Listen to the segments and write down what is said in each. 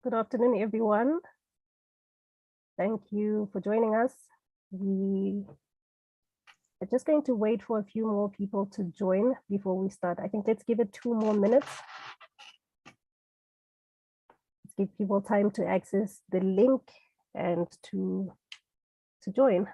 Good afternoon, everyone. Thank you for joining us. We are just going to wait for a few more people to join before we start. I think let's give it 2 more minutes. Let's give people time to access the link and to join.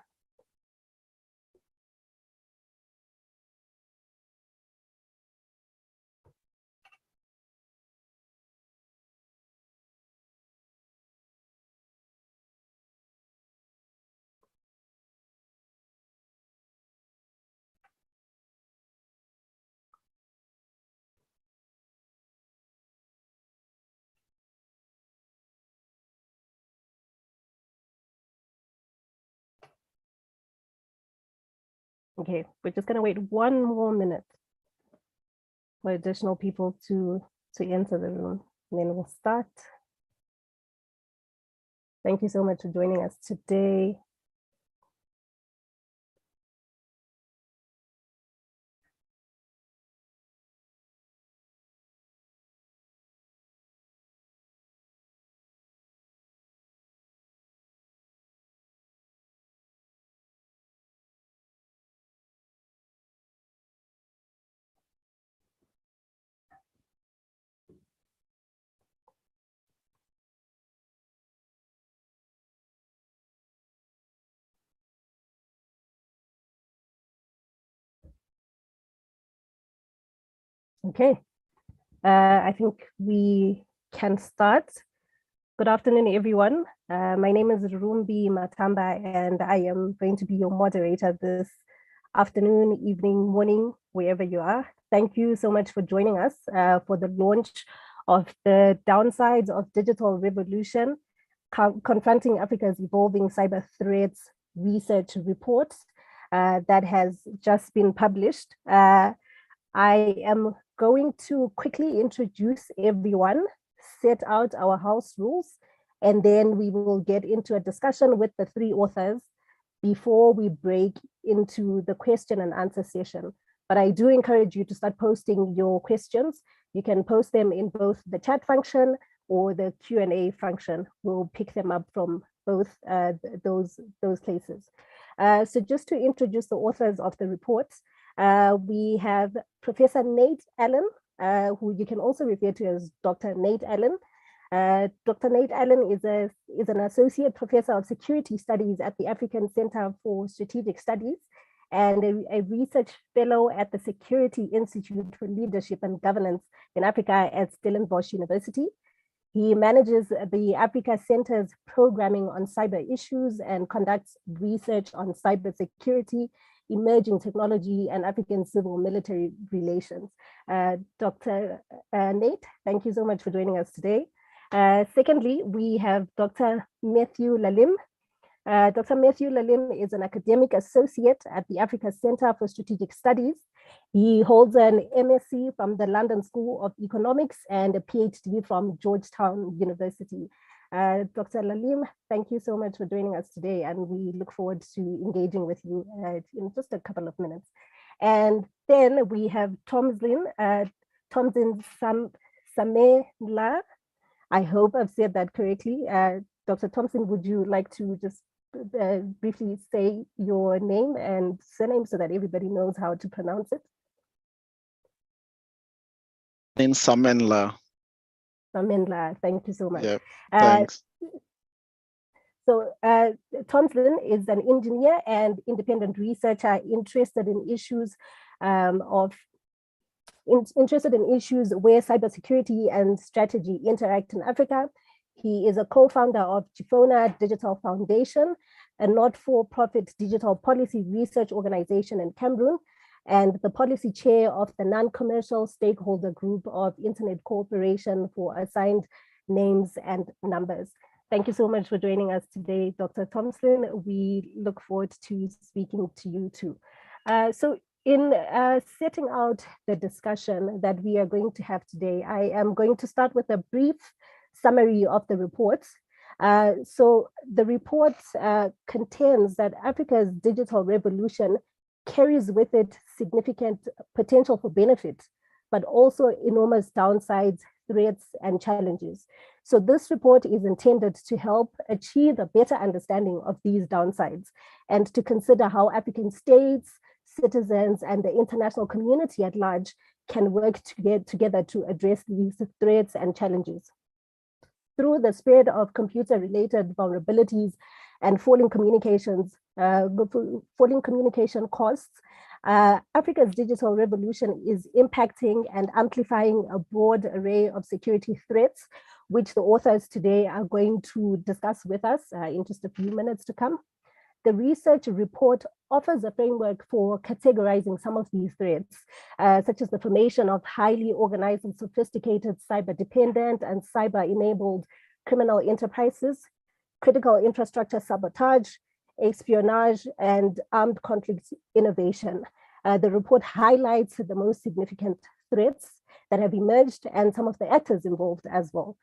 Okay, we're just gonna wait 1 more minute for additional people to enter the room, and then we'll start. Thank you so much for joining us today. Okay, I think we can start. Good afternoon, everyone. My name is Rumbi Matamba, and I am going to be your moderator this afternoon, evening, morning, wherever you are. Thank you so much for joining us for the launch of the Downsides of Digital Revolution, Confronting Africa's Evolving Cyber Threats Research Report that has just been published. I am going to quickly introduce everyone, set out our house rules, and then we will get into a discussion with the 3 authors before we break into the question and answer session. But I do encourage you to start posting your questions. You can post them in both the chat function or the Q&A function. We'll pick them up from both those places. So just to introduce the authors of the reports, we have Professor Nate Allen, who you can also refer to as Dr. Nate Allen. Dr. Nate Allen is an associate professor of security studies at the African Center for Strategic Studies and a research fellow at the Security Institute for Leadership and Governance in Africa at Stellenbosch University. He manages the Africa Center's programming on cyber issues and conducts research on cybersecurity, emerging technology, and African civil-military relations. Dr. Nate, thank you so much for joining us today. Secondly, we have Dr. Matthew Lalim. Dr. Matthew Lalim is an academic associate at the Africa Center for Strategic Studies. He holds an MSc from the London School of Economics and a PhD from Georgetown University. Dr. Lalim, thank you so much for joining us today, and we look forward to engaging with you in just a couple of minutes. And then we have Tomzin Samela. I hope I've said that correctly. Dr. Thompson, would you like to just briefly say your name and surname so that everybody knows how to pronounce it? In Samenla. Samenla, thank you so much. Yeah, thanks. So Thompson is an engineer and independent researcher interested in issues where cybersecurity and strategy interact in Africa. He is a co-founder of Chifona Digital Foundation, a not-for-profit digital policy research organization in Cameroon, and the policy chair of the non-commercial stakeholder group of Internet Cooperation for Assigned Names and Numbers. Thank you so much for joining us today, Dr. Thompson. We look forward to speaking to you too. So in setting out the discussion that we are going to have today, I am going to start with a brief summary of the report. So the report contends that Africa's digital revolution carries with it significant potential for benefit, but also enormous downsides, threats, and challenges. So this report is intended to help achieve a better understanding of these downsides and to consider how African states, citizens, and the international community at large can work together to address these threats and challenges. Through the spread of computer-related vulnerabilities and falling communication costs, Africa's digital revolution is impacting and amplifying a broad array of security threats, which the authors today are going to discuss with us in just a few minutes to come. The research report offers a framework for categorizing some of these threats, such as the formation of highly organized and sophisticated cyber-dependent and cyber-enabled criminal enterprises, critical infrastructure sabotage, espionage, and armed conflict innovation. The report highlights the most significant threats that have emerged and some of the actors involved as well.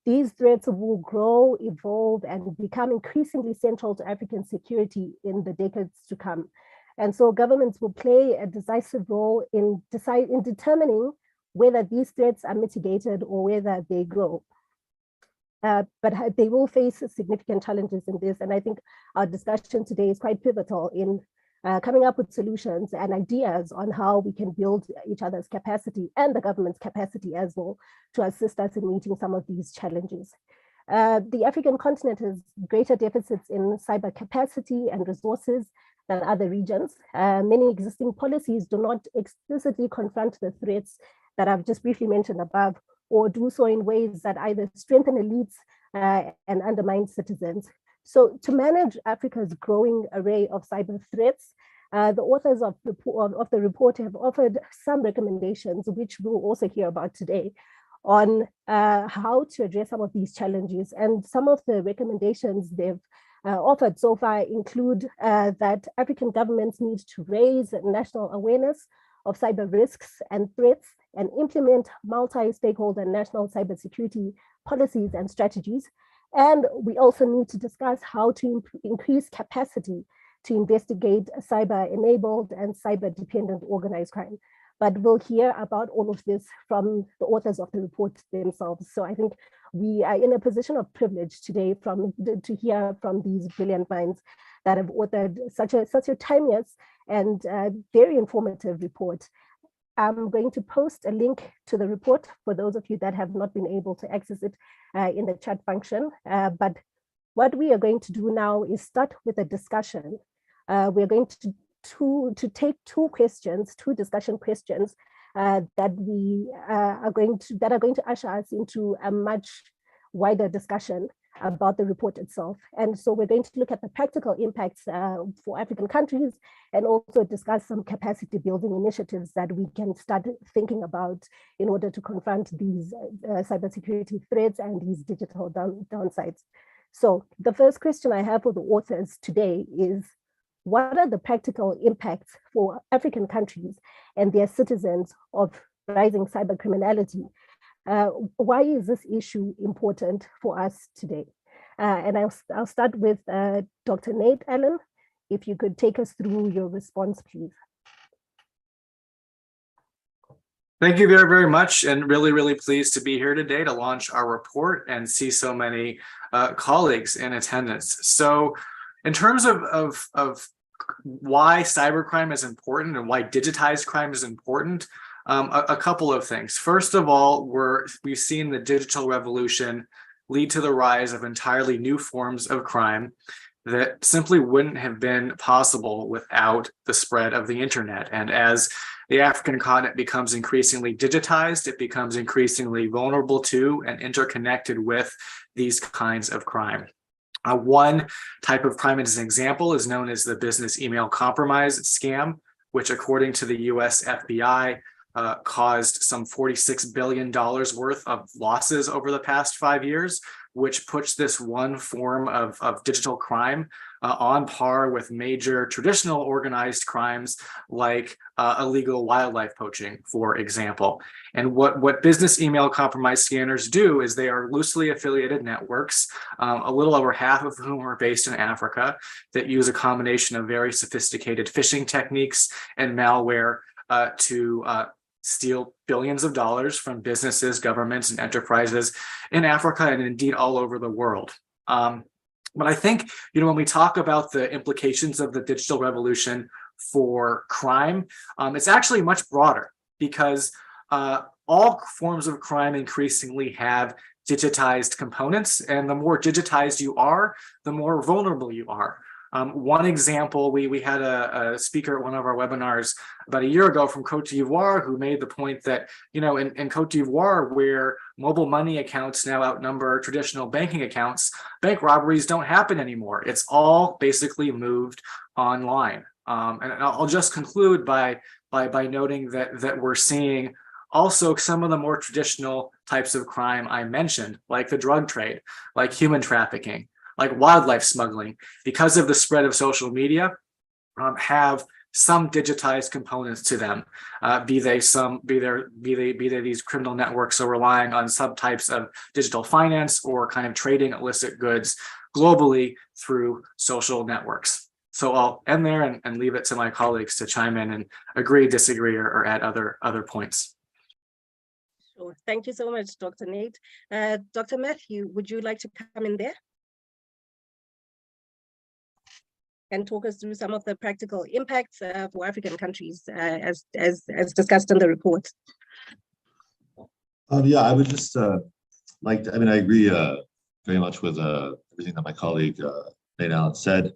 These threats will grow, evolve, and become increasingly central to African security in the decades to come. And so governments will play a decisive role in determining whether these threats are mitigated or whether they grow. But they will face significant challenges in this. And I think our discussion today is quite pivotal in coming up with solutions and ideas on how we can build each other's capacity and the government's capacity as well to assist us in meeting some of these challenges. The African continent has greater deficits in cyber capacity and resources than other regions. Many existing policies do not explicitly confront the threats that I've just briefly mentioned above, or do so in ways that either strengthen elites and undermine citizens. So to manage Africa's growing array of cyber threats, the authors of the report have offered some recommendations, which we'll also hear about today, on how to address some of these challenges. And some of the recommendations they've offered so far include that African governments need to raise national awareness of cyber risks and threats and implement multi-stakeholder national cybersecurity policies and strategies. And we also need to discuss how to increase capacity to investigate cyber-enabled and cyber-dependent organized crime. But we'll hear about all of this from the authors of the report themselves. So I think we are in a position of privilege today to hear from these brilliant minds that have authored such a timeless and very informative report. I'm going to post a link to the report for those of you that have not been able to access it in the chat function. But what we are going to do now is start with a discussion. We're going to take two discussion questions that are going to usher us into a much wider discussion about the report itself. And so we're going to look at the practical impacts for African countries and also discuss some capacity building initiatives that we can start thinking about in order to confront these cybersecurity threats and these digital downsides. So the first question I have for the authors today is, what are the practical impacts for African countries and their citizens of rising cyber criminality? Why is this issue important for us today? And I'll start with Dr. Nate Allen. If you could take us through your response, please. Thank you very, very much, and really, really pleased to be here today to launch our report and see so many colleagues in attendance. So in terms of why cybercrime is important and why digitized crime is important, a couple of things. First of all, we've seen the digital revolution lead to the rise of entirely new forms of crime that simply wouldn't have been possible without the spread of the internet. And as the African continent becomes increasingly digitized, it becomes increasingly vulnerable to and interconnected with these kinds of crime. One type of crime as an example is known as the business email compromise scam, which according to the US FBI caused some $46 billion worth of losses over the past 5 years, which puts this one form of digital crime on par with major traditional organized crimes like illegal wildlife poaching, for example. And what business email compromise scanners do is they are loosely affiliated networks, a little over half of whom are based in Africa, that use a combination of very sophisticated phishing techniques and malware to steal billions of dollars from businesses, governments, and enterprises in Africa and indeed all over the world. But I think, when we talk about the implications of the digital revolution for crime, it's actually much broader, because all forms of crime increasingly have digitized components, and the more digitized you are, the more vulnerable you are. One example, we had a speaker at one of our webinars about a year ago from Cote d'Ivoire who made the point that, in Cote d'Ivoire, where mobile money accounts now outnumber traditional banking accounts, bank robberies don't happen anymore. It's all basically moved online. And I'll just conclude by noting that we're seeing also some of the more traditional types of crime I mentioned, like the drug trade, like human trafficking, like wildlife smuggling, because of the spread of social media, have some digitized components to them. Be they these criminal networks so relying on subtypes of digital finance, or kind of trading illicit goods globally through social networks. So I'll end there and leave it to my colleagues to chime in and agree, disagree, or add other points. Sure. Thank you so much, Dr. Nate. Dr. Matthew, would you like to come in there and talk us through some of the practical impacts for African countries as discussed in the report? Yeah, I would just I agree very much with everything that my colleague Nate Allen said.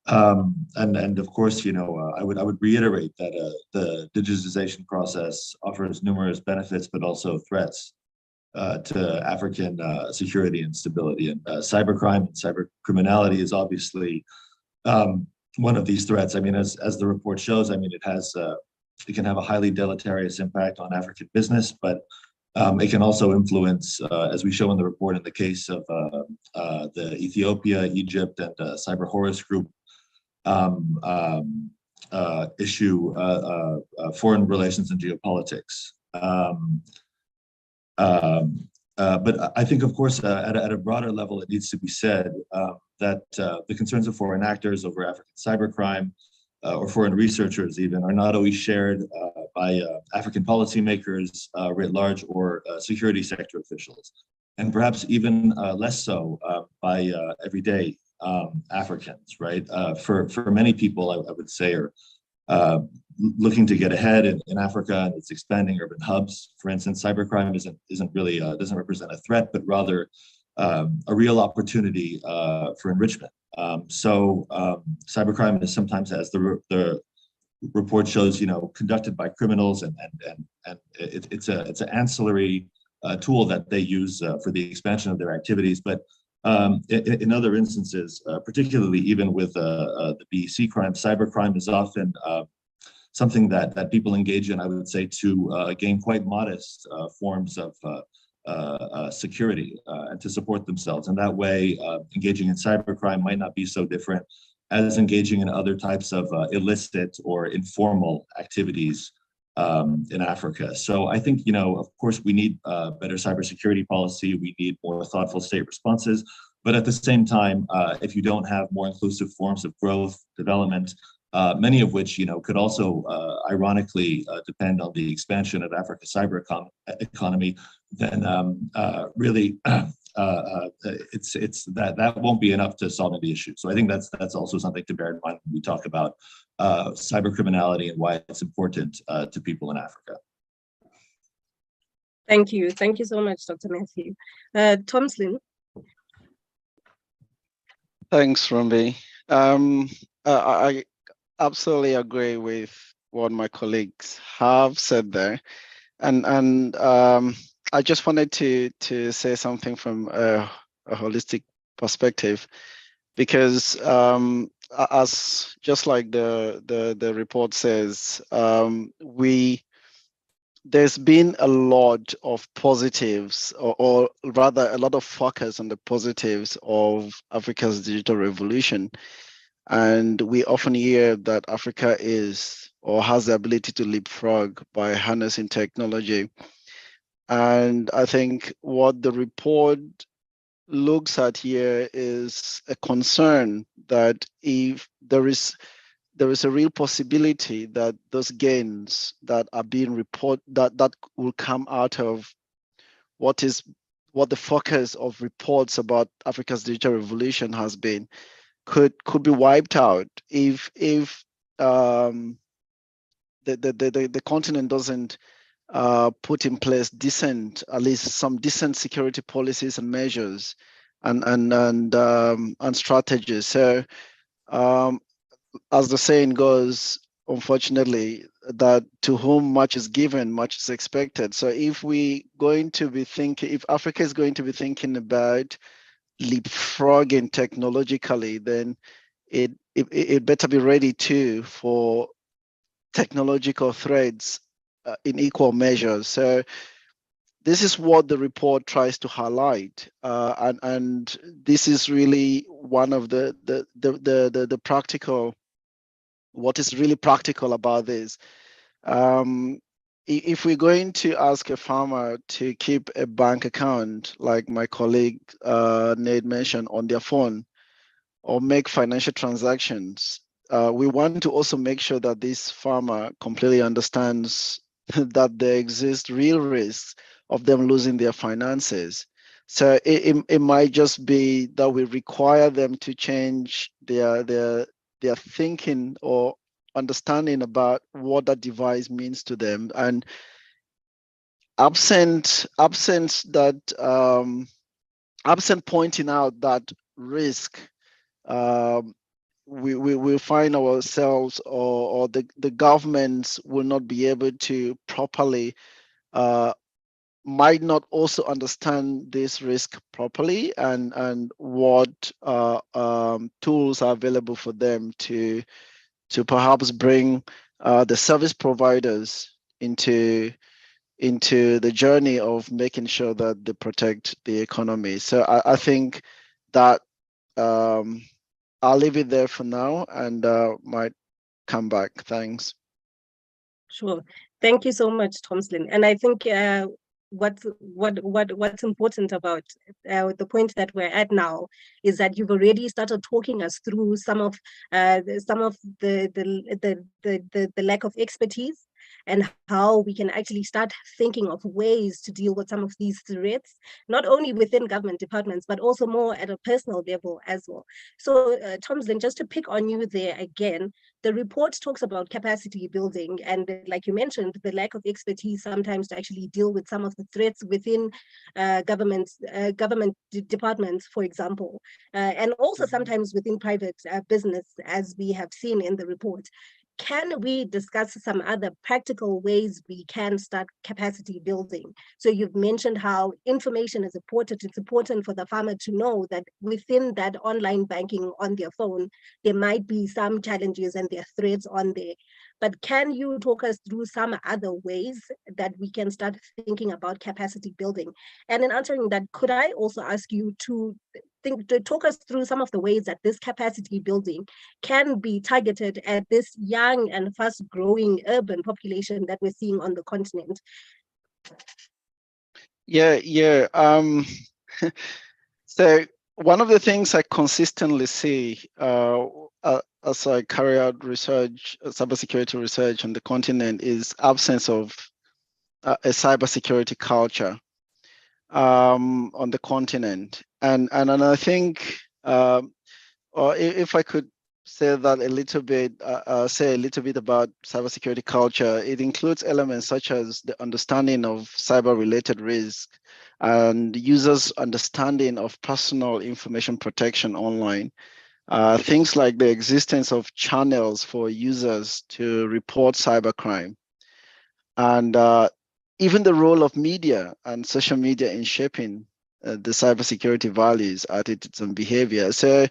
And of course, I would reiterate that the digitization process offers numerous benefits, but also threats to African security and stability. And cybercrime and cybercriminality is obviously one of these threats. I mean, as the report shows, it can have a highly deleterious impact on African business, but it can also influence, as we show in the report, in the case of the Ethiopia, Egypt, and Cyber Horus Group issue, foreign relations and geopolitics. But I think, of course, at a broader level, it needs to be said that the concerns of foreign actors over African cybercrime, or foreign researchers even, are not always shared by African policymakers writ large, or security sector officials, and perhaps even less so by everyday Africans, right? For many people, I would say, are looking to get ahead in Africa and its expanding urban hubs. For instance, cybercrime isn't really doesn't represent a threat, but rather a real opportunity for enrichment. So cybercrime is sometimes, as the report shows, conducted by criminals, and it's an ancillary tool that they use for the expansion of their activities. But in other instances, particularly even with the BEC crime, cybercrime is often something that people engage in, I would say, to gain quite modest forms of security and to support themselves. And that way, engaging in cybercrime might not be so different as engaging in other types of illicit or informal activities in Africa. So I think, of course, we need better cybersecurity policy. We need more thoughtful state responses. But at the same time, if you don't have more inclusive forms of growth, development, many of which, could also ironically depend on the expansion of Africa's cyber economy, then really it's that won't be enough to solve the issue. So I think that's also something to bear in mind when we talk about cyber criminality and why it's important to people in Africa. Thank you so much, Dr. Matthew. Tomslin. Thanks, Rumbi. I absolutely agree with what my colleagues have said there, and I just wanted to say something from a holistic perspective, because as just like the report says, there's been a lot of positives, or rather a lot of focus on the positives of Africa's digital revolution. And we often hear that Africa is or has the ability to leapfrog by harnessing technology. And I think what the report looks at here is a concern that if there is there is a real possibility that those gains that are being reported, that will come out of what the focus of reports about Africa's digital revolution has been, could be wiped out if the continent doesn't put in place at least some decent security policies and measures and strategies. So as the saying goes, unfortunately, that to whom much is given, much is expected. So if Africa is going to be thinking about leapfrogging technologically, then it better be ready too for technological threats in equal measures. So this is what the report tries to highlight, and this is really one of the practical. What is really practical about this? If we're going to ask a farmer to keep a bank account, like my colleague Nate mentioned, on their phone, or make financial transactions, we want to also make sure that this farmer completely understands that there exist real risks of them losing their finances. So it might just be that we require them to change their thinking or understanding about what that device means to them. And absent pointing out that risk, we will find ourselves, or the governments will not be able to properly, might not also understand this risk properly, and what tools are available for them to perhaps bring the service providers into the journey of making sure that they protect the economy. So I think that I'll leave it there for now, and might come back. Thanks. Sure. Thank you so much, Tomslin. And I think what's important about the point that we're at now is that you've already started talking us through some of the lack of expertise, and how we can actually start thinking of ways to deal with some of these threats, not only within government departments, but also more at a personal level as well. So Tomslin, just to pick on you there again, the report talks about capacity building, and like you mentioned, the lack of expertise sometimes to actually deal with some of the threats within government departments, for example, and also sometimes within private business, as we have seen in the report. Can we discuss some other practical ways we can start capacity building? So you've mentioned how information is important. It's important for the farmer to know that within that online banking on their phone, there might be some challenges and there are threats on there. But can you talk us through some other ways that we can start thinking about capacity building? And in answering that, could I also ask you to talk us through some of the ways that this capacity building can be targeted at this young and fast growing urban population that we're seeing on the continent? Yeah. So one of the things I consistently see as I carry out research, cybersecurity research on the continent, is absence of a cybersecurity culture on the continent, and I think, or if I could say that a little bit, say a little bit about cybersecurity culture, it includes elements such as the understanding of cyber-related risk and users' understanding of personal information protection online. Things like the existence of channels for users to report cybercrime, and even the role of media and social media in shaping the cybersecurity values, attitudes, and behavior. So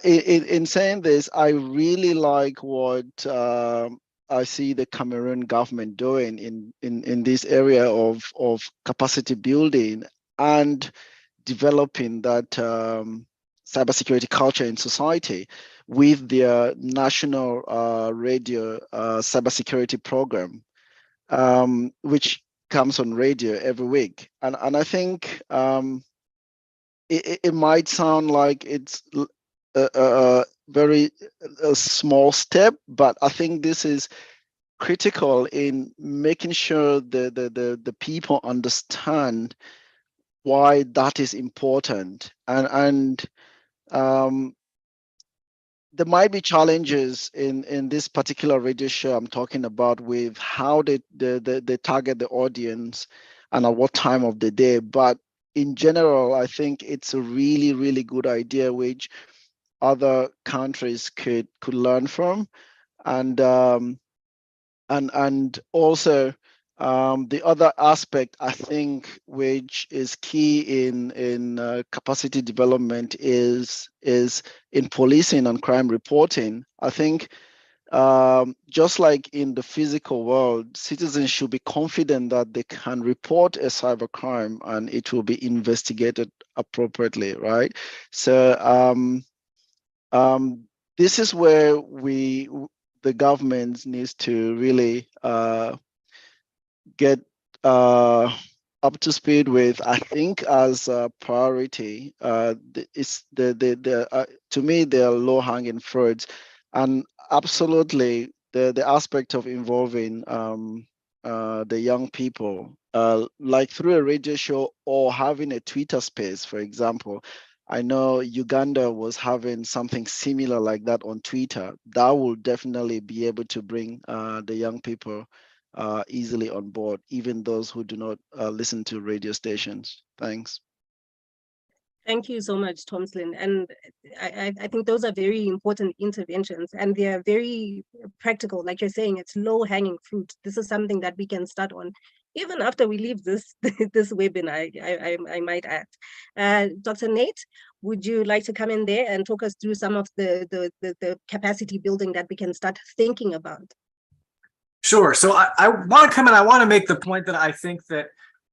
in saying this, I really like what I see the Cameroon government doing in this area of capacity building and developing that cybersecurity culture in society with their national radio cybersecurity program, which comes on radio every week. And I think it might sound like it's very a small step, but I think this is critical in making sure the people understand why that is important. And there might be challenges in this particular radio show I'm talking about with how they target the audience and at what time of the day. But in general, I think it's a really, really good idea which other countries could learn from. And also the other aspect I think which is key in capacity development is in policing and crime reporting. I think just like in the physical world, citizens should be confident that they can report a cybercrime and it will be investigated appropriately, right? So this is where the government needs to really get up to speed with. I think as a priority, it's to me they are low hanging fruits, and absolutely the aspect of involving the young people, like through a radio show or having a Twitter space, for example. I know Uganda was having something similar like that on Twitter. That will definitely be able to bring the young people easily on board, even those who do not listen to radio stations. Thanks. Thank you so much, Thompson. And I think those are very important interventions, and they are very practical. Like you're saying, it's low-hanging fruit. This is something that we can start on even after we leave this this webinar, I might add. Dr. Nate, would you like to come in there and talk us through some of the capacity building that we can start thinking about? Sure. So I want to come in. I want to make the point that I think that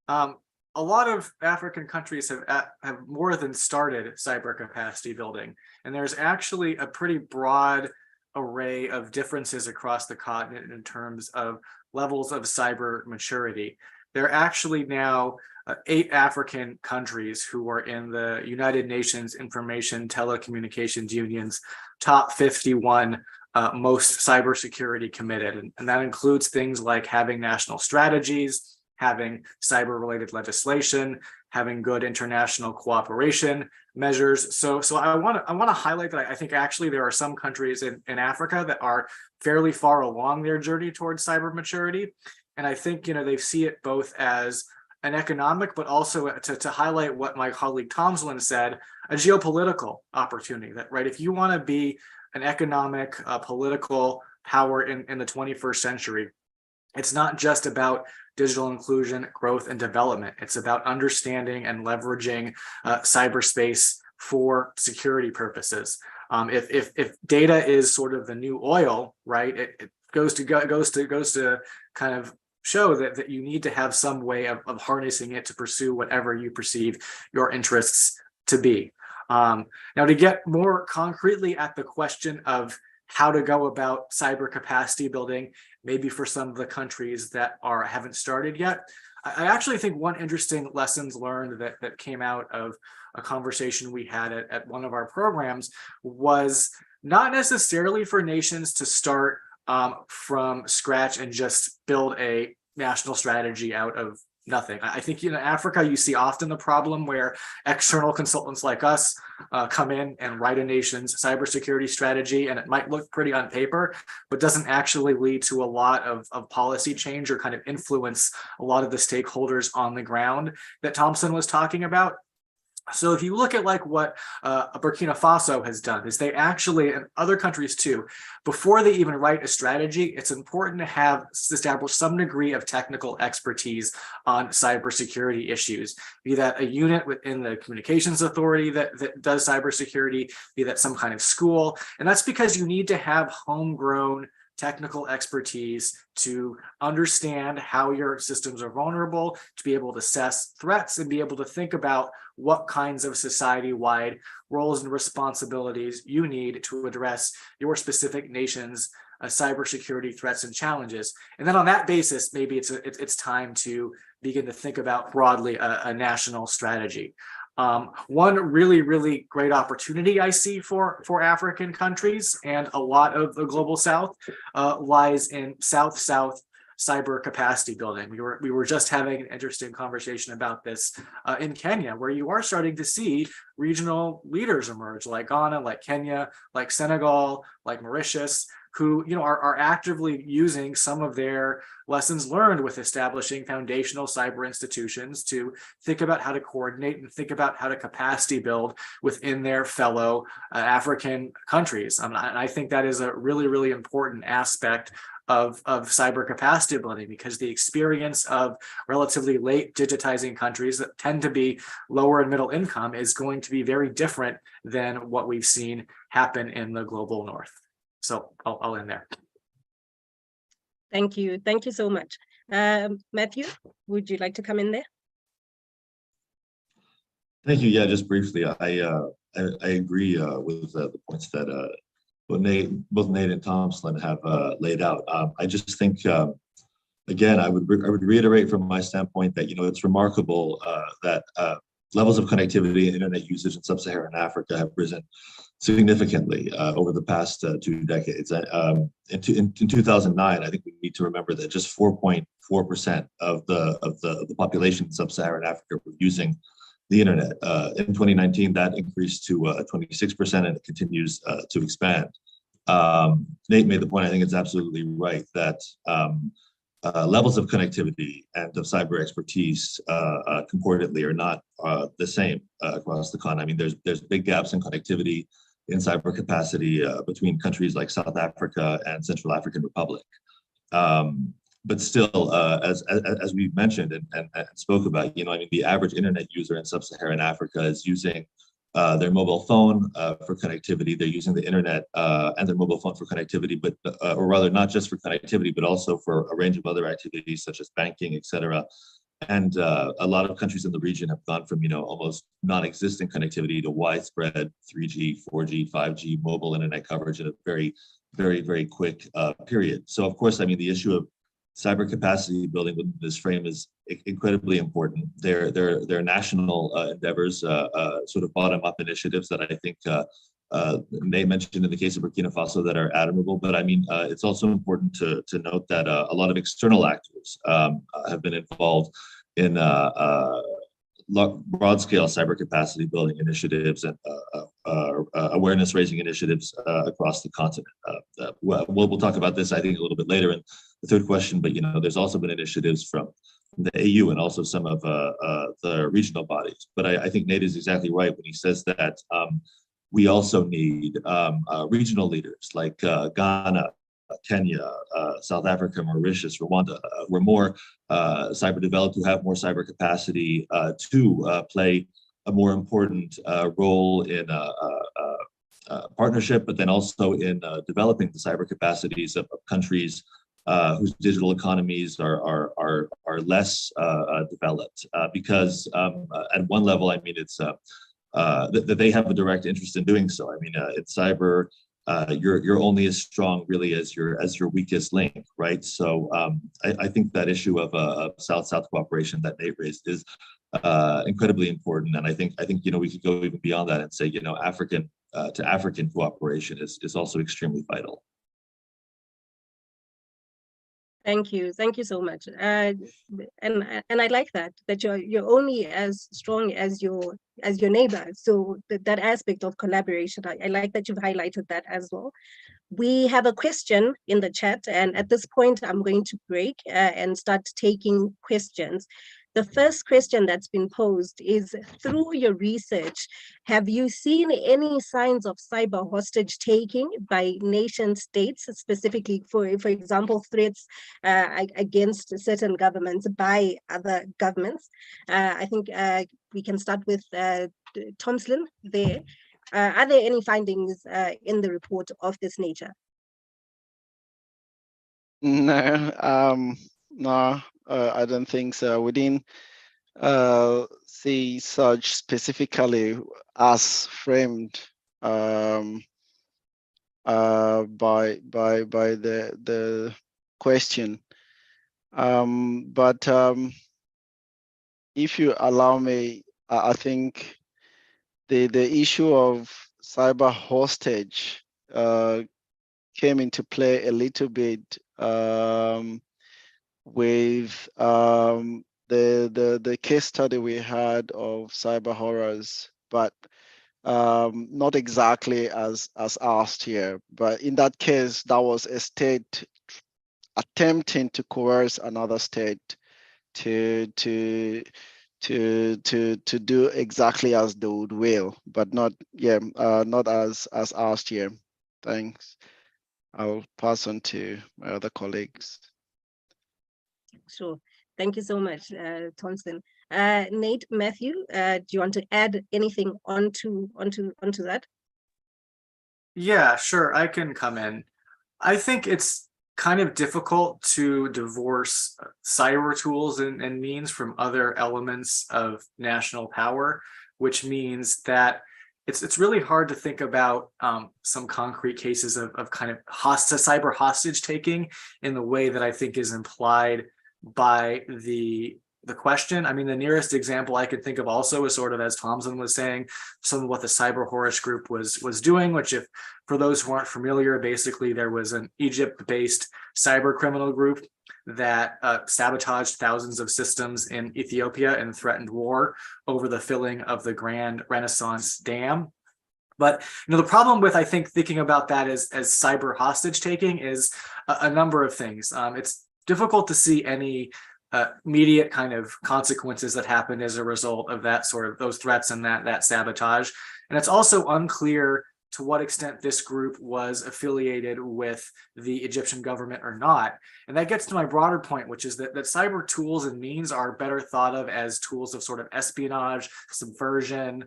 a lot of African countries have more than started cyber capacity building, and there's actually a pretty broad array of differences across the continent in terms of levels of cyber maturity. There are actually now 8 African countries who are in the United Nations Information Telecommunications Union's top 51 most cybersecurity committed. And that includes things like having national strategies, having cyber-related legislation, having good international cooperation measures. So I want to highlight that I think actually there are some countries in Africa that are fairly far along their journey towards cyber maturity. And I think, they see it both as an economic, but also to highlight what my colleague Tomslin said, a geopolitical opportunity. That, right, if you want to be an economic, political power in the 21st century, it's not just about digital inclusion, growth, and development. It's about understanding and leveraging cyberspace for security purposes. If data is sort of the new oil, right, it goes to kind of show that you need to have some way of harnessing it to pursue whatever you perceive your interests to be. Now, to get more concretely at the question of how to go about cyber capacity building, maybe for some of the countries that haven't started yet, I actually think one interesting lessons learned that came out of a conversation we had at one of our programs was not necessarily for nations to start from scratch and just build a national strategy out of nothing. I think in Africa, you see often the problem where external consultants like us come in and write a nation's cybersecurity strategy, and it might look pretty on paper, but doesn't actually lead to a lot of policy change or kind of influence a lot of the stakeholders on the ground that Thompson was talking about. So if you look at like what Burkina Faso has done, is they actually, and other countries too, before they even write a strategy, it's important to have established some degree of technical expertise on cybersecurity issues, be that a unit within the communications authority that does cybersecurity, be that some kind of school. And that's because you need to have homegrown technical expertise to understand how your systems are vulnerable, to be able to assess threats and be able to think about what kinds of society-wide roles and responsibilities you need to address your specific nation's cybersecurity threats and challenges. And then on that basis, maybe it's time to begin to think about broadly a national strategy. One really great opportunity I see for African countries and a lot of the global South lies in South-South cyber capacity building. We were just having an interesting conversation about this in Kenya, where you are starting to see regional leaders emerge, like Ghana, like Kenya, like Senegal, like Mauritius, who are actively using some of their lessons learned with establishing foundational cyber institutions to think about how to coordinate and think about how to capacity build within their fellow African countries. And I think that is a really important aspect of cyber capacity building, because the experience of relatively late digitizing countries that tend to be lower and middle income is going to be very different than what we've seen happen in the global North. So I'll end there. Thank you so much. Matthew, would you like to come in there? Thank you. Yeah, just briefly, I agree with the points that both Nate and Thompson have laid out. I just think, again, I would reiterate from my standpoint that it's remarkable that levels of connectivity and internet usage in sub-Saharan Africa have risen significantly over the past 2 decades. In 2009, I think we need to remember that just 4.4% of the population in sub-Saharan Africa were using the internet. In 2019, that increased to 26%, and it continues to expand. Nate made the point, I think it's absolutely right, that levels of connectivity and of cyber expertise concordantly are not the same across the continent. I mean, there's big gaps in connectivity in cyber capacity between countries like South Africa and Central African Republic. But still, as we mentioned and spoke about, I mean, the average internet user in sub-Saharan Africa is using their mobile phone for connectivity. They're using the internet and their mobile phone for connectivity, but or rather not just for connectivity, but also for a range of other activities such as banking, etc. And a lot of countries in the region have gone from almost non-existent connectivity to widespread 3G, 4G, 5G mobile internet coverage in a very quick period. So of course, I mean, the issue of cyber capacity building within this frame is incredibly important. They're national endeavors, sort of bottom-up initiatives that I think they mentioned in the case of Burkina Faso that are admirable. But I mean, it's also important to note that a lot of external actors have been involved in broad-scale cyber capacity building initiatives and awareness-raising initiatives across the continent. We'll talk about this, I think, a little bit later in the third question, but there's also been initiatives from the AU and also some of the regional bodies. But I think Nate is exactly right when he says that we also need regional leaders like Ghana, Kenya, South Africa, Mauritius, Rwanda, who are more cyber developed, who have more cyber capacity to play a more important role in partnership, but then also in developing the cyber capacities of countries whose digital economies are less developed. Because at one level, I mean, it's that they have a direct interest in doing so. I mean, in cyber, you're only as strong really as your weakest link, right? So I think that issue of South-South cooperation that Nate raised is incredibly important, and I think we could go even beyond that and say African to African cooperation is also extremely vital. Thank you so much. And I like that you're only as strong as your neighbor. So that aspect of collaboration, I like that you've highlighted that as well. We have a question in the chat, and at this point, I'm going to break and start taking questions. The first question that's been posed is, through your research, have you seen any signs of cyber hostage taking by nation states, specifically, for example, threats against certain governments by other governments? I think we can start with Thompson there. Are there any findings in the report of this nature? No, I don't think so. We didn't see such specifically as framed by the question. But if you allow me, I think the issue of cyber hostage came into play a little bit with the case study we had of cyber horrors, but not exactly as asked here. But in that case, that was a state attempting to coerce another state to do exactly as they would will, but not not as asked here. Thanks. I'll pass on to my other colleagues. Sure. Thank you so much, Thompson. Nate, Matthew, do you want to add anything onto that? Yeah, sure. I can come in. I think it's kind of difficult to divorce cyber tools and means from other elements of national power, which means that it's really hard to think about some concrete cases of kind of cyber hostage taking in the way that I think is implied by the question. I mean, the nearest example I could think of also is sort of, as Thompson was saying, some of what the Cyber Horus group was doing, which, if for those who aren't familiar, basically there was an Egypt-based cyber criminal group that sabotaged thousands of systems in Ethiopia and threatened war over the filling of the Grand Renaissance Dam. But the problem with, I think, thinking about that as cyber hostage taking is a number of things. It's difficult to see any immediate kind of consequences that happened as a result of that sort of those threats and that sabotage. And it's also unclear to what extent this group was affiliated with the Egyptian government or not. And that gets to my broader point, which is that cyber tools and means are better thought of as tools of sort of espionage, subversion,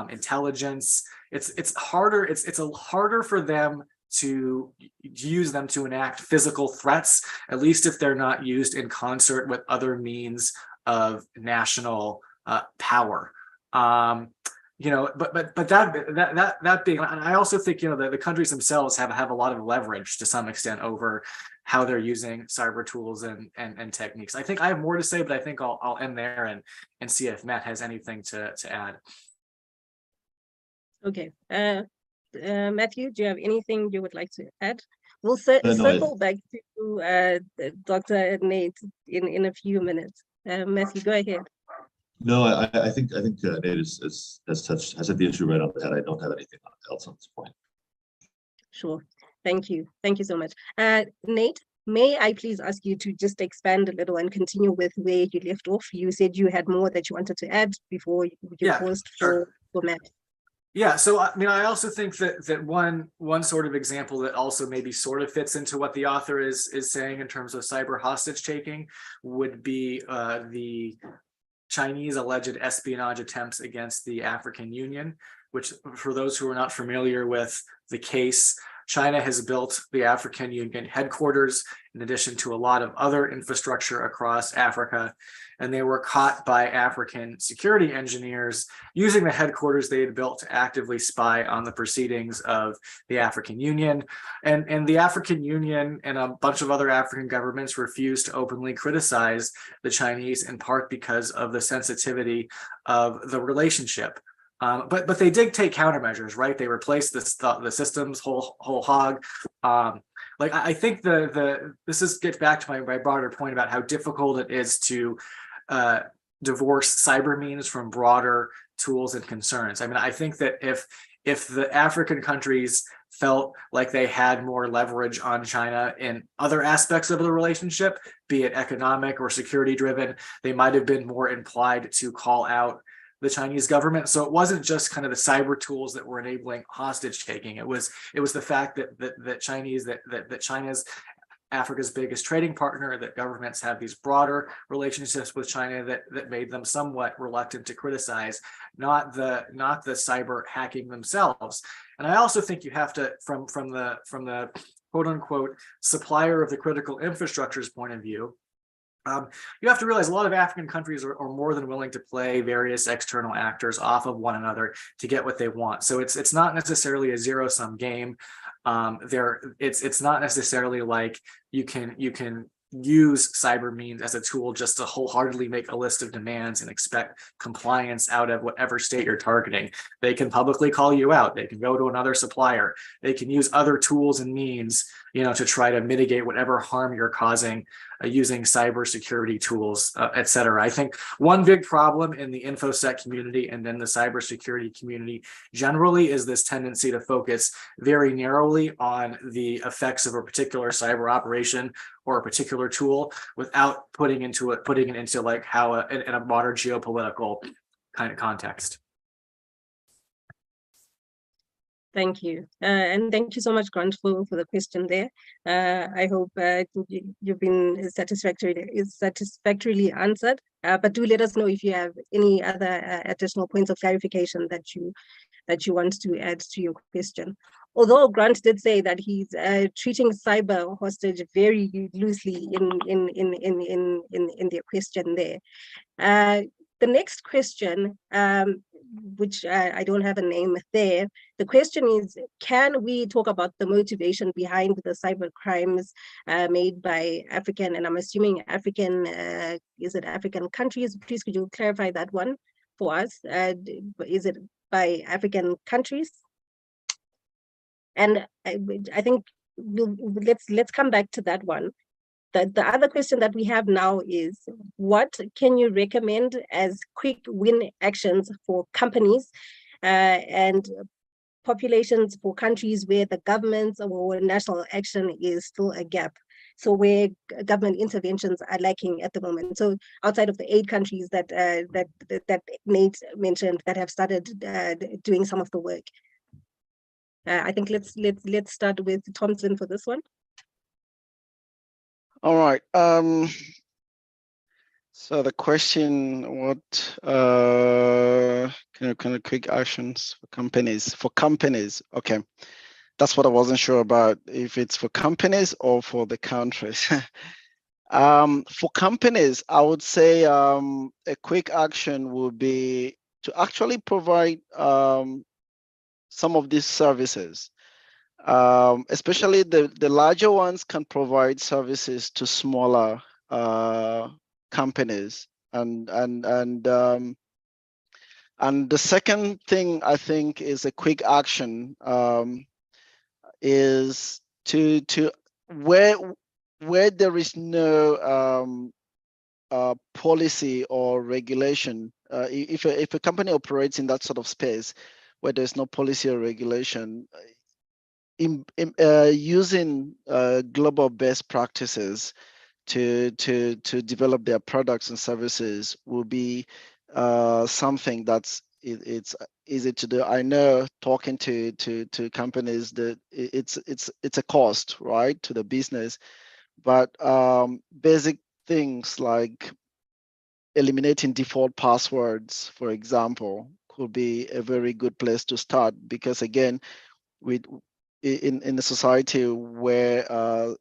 intelligence. It's harder for them to use them to enact physical threats, at least if they're not used in concert with other means of national power. But that being, and I also think the countries themselves have a lot of leverage to some extent over how they're using cyber tools and techniques. I think I have more to say, but I think I'll end there and see if Matt has anything to add. Okay. Matthew, do you have anything you would like to add? We'll circle back to Dr. Nate in a few minutes. Matthew, go ahead. No, I think Nate has hit the issue right on the head. I don't have anything else on this point. Sure. Thank you. Thank you so much. Nate, may I please ask you to just expand a little and continue with where you left off? You said you had more that you wanted to add before you paused for Matt. Yeah, so I mean, I also think that one sort of example that also maybe sort of fits into what the author is saying in terms of cyber hostage taking would be the Chinese alleged espionage attempts against the African Union, which, for those who are not familiar with the case, China has built the African Union headquarters in addition to a lot of other infrastructure across Africa. And they were caught by African security engineers using the headquarters they had built to actively spy on the proceedings of the African Union. And the African Union and a bunch of other African governments refused to openly criticize the Chinese, in part because of the sensitivity of the relationship. But they did take countermeasures, right? They replaced the systems whole hog. I think this gets back to my broader point about how difficult it is to divorce cyber means from broader tools and concerns. I mean, I think that if the African countries felt like they had more leverage on China in other aspects of the relationship, be it economic or security driven, they might have been more inclined to call out the Chinese government. So it wasn't just kind of the cyber tools that were enabling hostage taking. It was the fact that China's Africa's biggest trading partner, that governments have these broader relationships with China that made them somewhat reluctant to criticize, not the cyber hacking themselves. And I also think you have to, from the quote unquote supplier of the critical infrastructure's point of view, you have to realize a lot of African countries are more than willing to play various external actors off of one another to get what they want. So it's not necessarily a zero-sum game. It's not necessarily like you can use cyber means as a tool just to wholeheartedly make a list of demands and expect compliance out of whatever state you're targeting. They can publicly call you out. They can go to another supplier. They can use other tools and means, to try to mitigate whatever harm you're causing using cybersecurity tools, et cetera. I think one big problem in the InfoSec community and then the cybersecurity community generally is this tendency to focus very narrowly on the effects of a particular cyber operation or a particular tool without putting it into like how in a modern geopolitical kind of context. Thank you. And thank you so much, Grant, for the question there. I hope you've been satisfactorily answered, but do let us know if you have any other additional points of clarification that you want to add to your question. Although Grant did say that he's treating cyber hostage very loosely in their question there. The next question, which I don't have a name there. The question is, can we talk about the motivation behind the cyber crimes made by African, and I'm assuming African, is it African countries? Please, could you clarify that one for us? Is it by African countries? And I think let's come back to that one. The other question that we have now is, what can you recommend as quick win actions for companies and populations for countries where the government's or national action is still a gap? So where government interventions are lacking at the moment. So outside of the 8 countries that Nate mentioned that have started doing some of the work. I think let's start with Thompson for this one. All right. So the question, what kind of quick actions for companies? For companies, okay. That's what I wasn't sure about, if it's for companies or for the countries. For companies, I would say a quick action would be to actually provide some of these services. Especially the larger ones can provide services to smaller companies, and the second thing I think is a quick action is to where there is no policy or regulation. If a company operates in that sort of space where there's no policy or regulation, using global best practices to develop their products and services will be something that's it's easy to do. I know, talking to companies, that it's a cost, right, to the business, but basic things like eliminating default passwords, for example, could be a very good place to start, because again, in a society where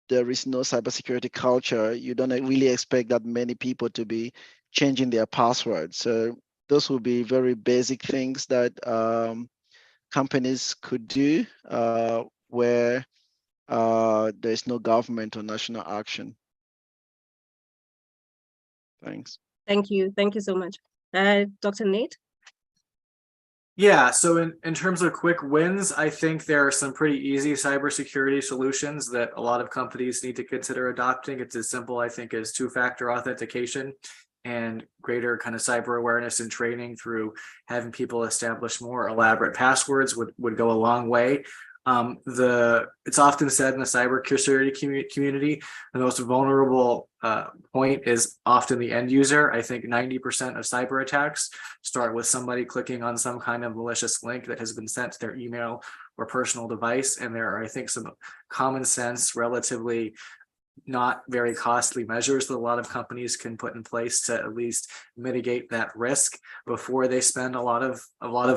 there is no cybersecurity culture, you don't really expect that many people to be changing their passwords. So those will be very basic things that companies could do where there's no government or national action. Thanks. Thank you so much. Dr. Nate? Yeah, so in terms of quick wins, I think there are some pretty easy cybersecurity solutions that a lot of companies need to consider adopting. It's as simple, I think, as 2-factor authentication and greater kind of cyber awareness and training through having people establish more elaborate passwords would go a long way. It's often said in the cybersecurity community, the most vulnerable point is often the end user. I think 90% of cyber attacks start with somebody clicking on some kind of malicious link that has been sent to their email or personal device. And there are, I think, some common sense, relatively not very costly measures that a lot of companies can put in place to at least mitigate that risk before they spend a lot of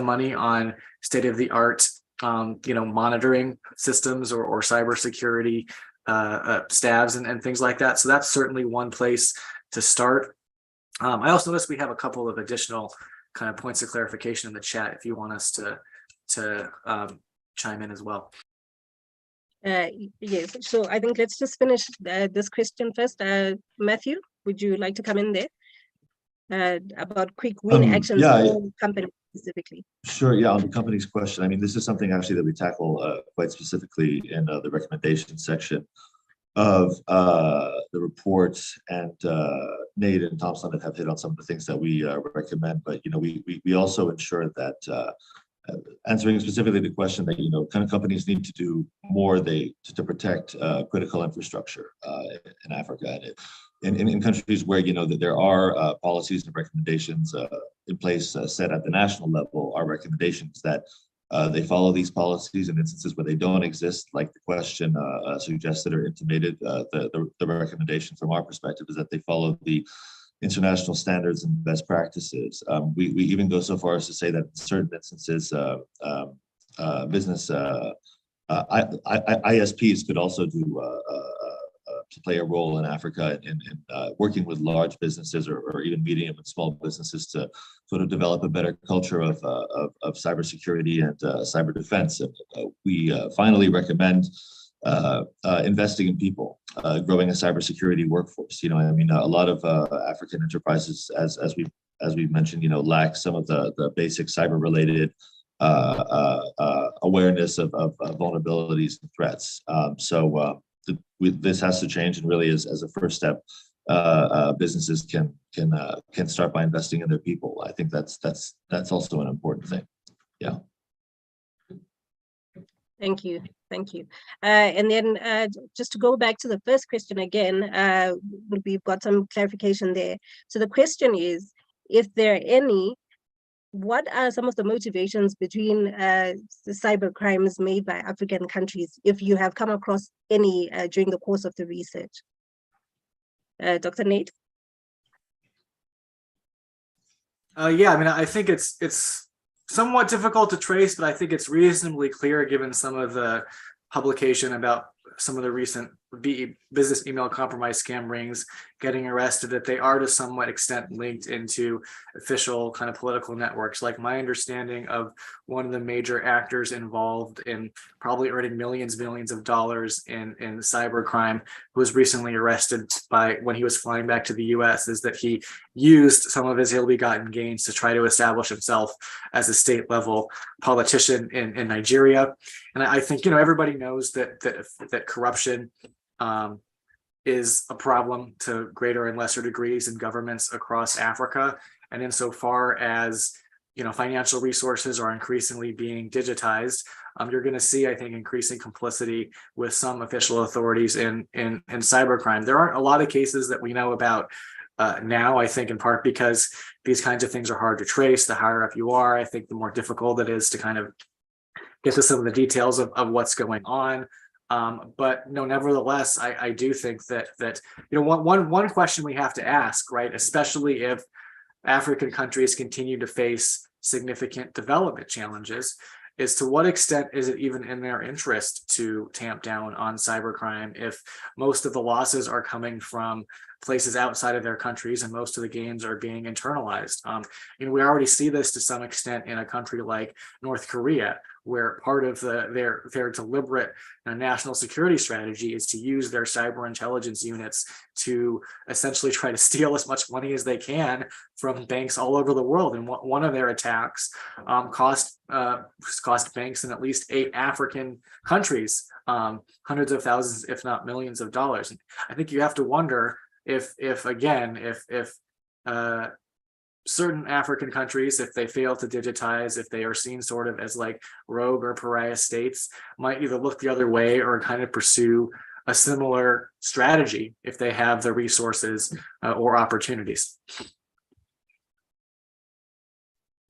money on state-of-the-art monitoring systems or cybersecurity stabs and things like that. So that's certainly one place to start. I also noticed we have a couple of additional kind of points of clarification in the chat if you want us to chime in as well. Yes, so I think let's just finish this question first. Matthew, would you like to come in there about quick win actions Yeah, for companies specifically? sure. Yeah, on the company's question, I mean, this is something actually that we tackle quite specifically in the recommendation section of the reports, and Nate and Thompson have hit on some of the things that we recommend. But we also ensure that answering specifically the question that kind of companies need to do more to protect critical infrastructure in Africa, and in countries where that there are policies and recommendations in place set at the national level. Our recommendations that they follow these policies. In instances where they don't exist, like the question suggested or intimated, the recommendation from our perspective is that they follow the international standards and best practices. We even go so far as to say that in certain instances, business ISPs could also to play a role in Africa in working with large businesses or even medium and small businesses to sort of develop a better culture of cybersecurity and cyber defense. And we finally recommend investing in people, growing a cybersecurity workforce. A lot of African enterprises, as we mentioned, lack some of the basic cyber-related awareness of vulnerabilities and threats. This has to change, and really, as a first step, businesses can start by investing in their people. I think that's also an important thing. Yeah. Thank you. And then just to go back to the first question again, we've got some clarification there. So the question is, if there are any, what are some of the motivations between the cyber crimes made by African countries, if you have come across any during the course of the research? Dr. Nate? Yeah, I think it's somewhat difficult to trace, but I think it's reasonably clear given some of the publication about some of the recent business email compromise scam rings getting arrested, that they are to somewhat extent linked into official kind of political networks. Like, my understanding of one of the major actors involved in probably earning millions of dollars in cybercrime, who was recently arrested when he was flying back to the US, is that he used some of his ill-begotten gains to try to establish himself as a state level politician in Nigeria. And I think everybody knows that corruption is a problem to greater and lesser degrees in governments across Africa. And insofar as financial resources are increasingly being digitized, you're going to see, I think, increasing complicity with some official authorities in cybercrime. There aren't a lot of cases that we know about now, I think, in part because these kinds of things are hard to trace. The higher up you are, I think, the more difficult it is to kind of get to some of the details of what's going on. But no, nevertheless, I do think that one question we have to ask, right, especially if African countries continue to face significant development challenges, is to what extent is it even in their interest to tamp down on cybercrime if most of the losses are coming from places outside of their countries and most of the gains are being internalized. We already see this to some extent in a country like North Korea, where part of their deliberate national security strategy is to use their cyber intelligence units to essentially try to steal as much money as they can from banks all over the world. And one of their attacks cost banks in at least 8 African countries hundreds of thousands, if not millions of dollars. And I think you have to wonder if certain African countries, if they fail to digitize, if they are seen sort of as like rogue or pariah states, might either look the other way or kind of pursue a similar strategy if they have the resources or opportunities.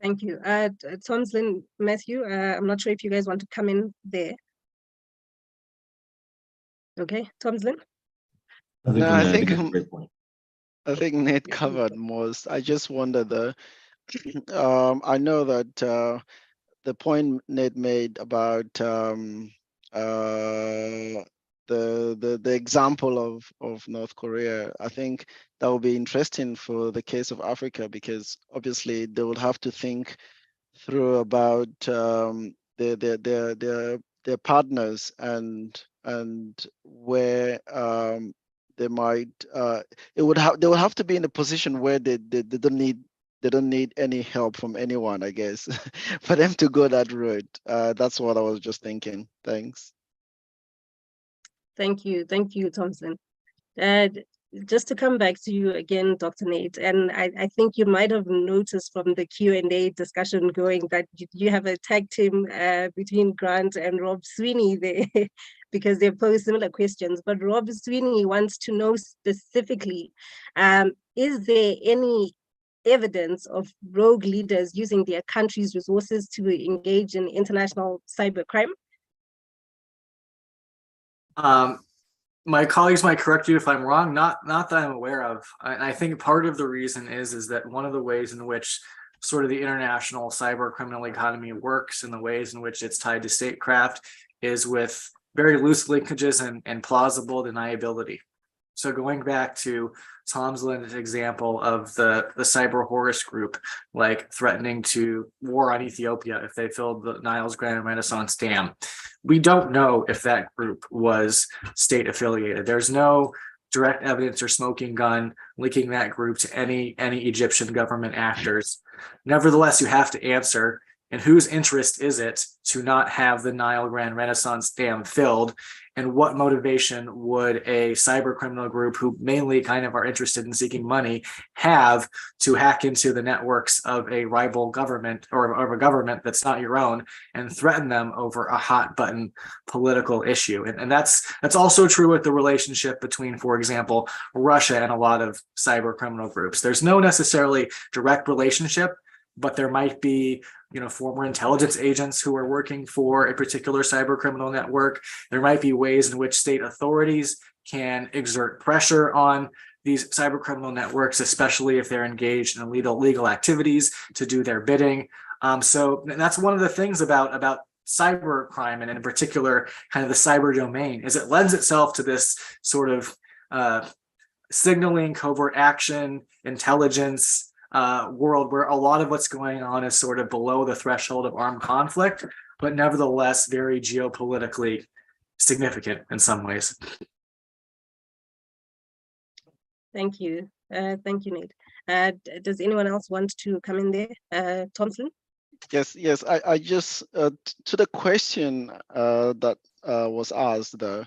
Thank you. Tomslin, Matthew, I'm not sure if you guys want to come in there. Okay, Tomslin? I think Nate covered most. I just wonder I know that the point Nate made about the example of North Korea, I think that will be interesting for the case of Africa, because obviously they will have to think through about their their partners, and where they might they would have to be in a position where they don't need any help from anyone, I guess, for them to go that route. That's what I was just thinking. Thanks. Thank you, Thompson. Just to come back to you again, Dr. Nate, and I think you might have noticed from the Q&A discussion going that you have a tag team between Grant and Rob Sweeney there, because they pose similar questions. But Rob Sweeney wants to know specifically, is there any evidence of rogue leaders using their country's resources to engage in international cybercrime? My colleagues might correct you if I'm wrong, not that I'm aware of. I think part of the reason is that one of the ways in which sort of the international cyber criminal economy works, and the ways in which it's tied to statecraft, is with very loose linkages and plausible deniability. So going back to Tom's example of the cyber Horus group, like threatening to war on Ethiopia if they filled the Nile's Grand Renaissance Dam, we don't know if that group was state affiliated. There's no direct evidence or smoking gun linking that group to any Egyptian government actors. Nevertheless, you have to answer, in whose interest is it to not have the Nile Grand Renaissance Dam filled? And what motivation would a cyber criminal group, who mainly kind of are interested in seeking money, have to hack into the networks of a rival government, or of a government that's not your own, and threaten them over a hot button political issue? And that's also true with the relationship between, for example, Russia and a lot of cyber criminal groups. There's no necessarily direct relationship, but there might be, former intelligence agents who are working for a particular cyber criminal network. There might be ways in which state authorities can exert pressure on these cyber criminal networks, especially if they're engaged in illegal activities, to do their bidding. So that's one of the things about cyber crime, and in particular, kind of the cyber domain, is it lends itself to this sort of signaling, covert action, intelligence world, where a lot of what's going on is sort of below the threshold of armed conflict, but nevertheless very geopolitically significant in some ways. Thank you. Thank you, Nate. Does anyone else want to come in there? Thompson? Yes. I just, to the question that was asked though,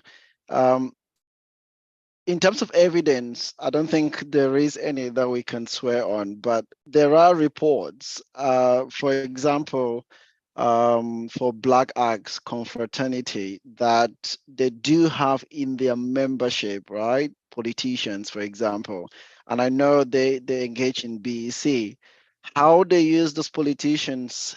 in terms of evidence, I don't think there is any that we can swear on, but there are reports. For example, for Black Axe Confraternity, that they do have in their membership, right, politicians, for example, and I know they engage in BEC. How they use those politicians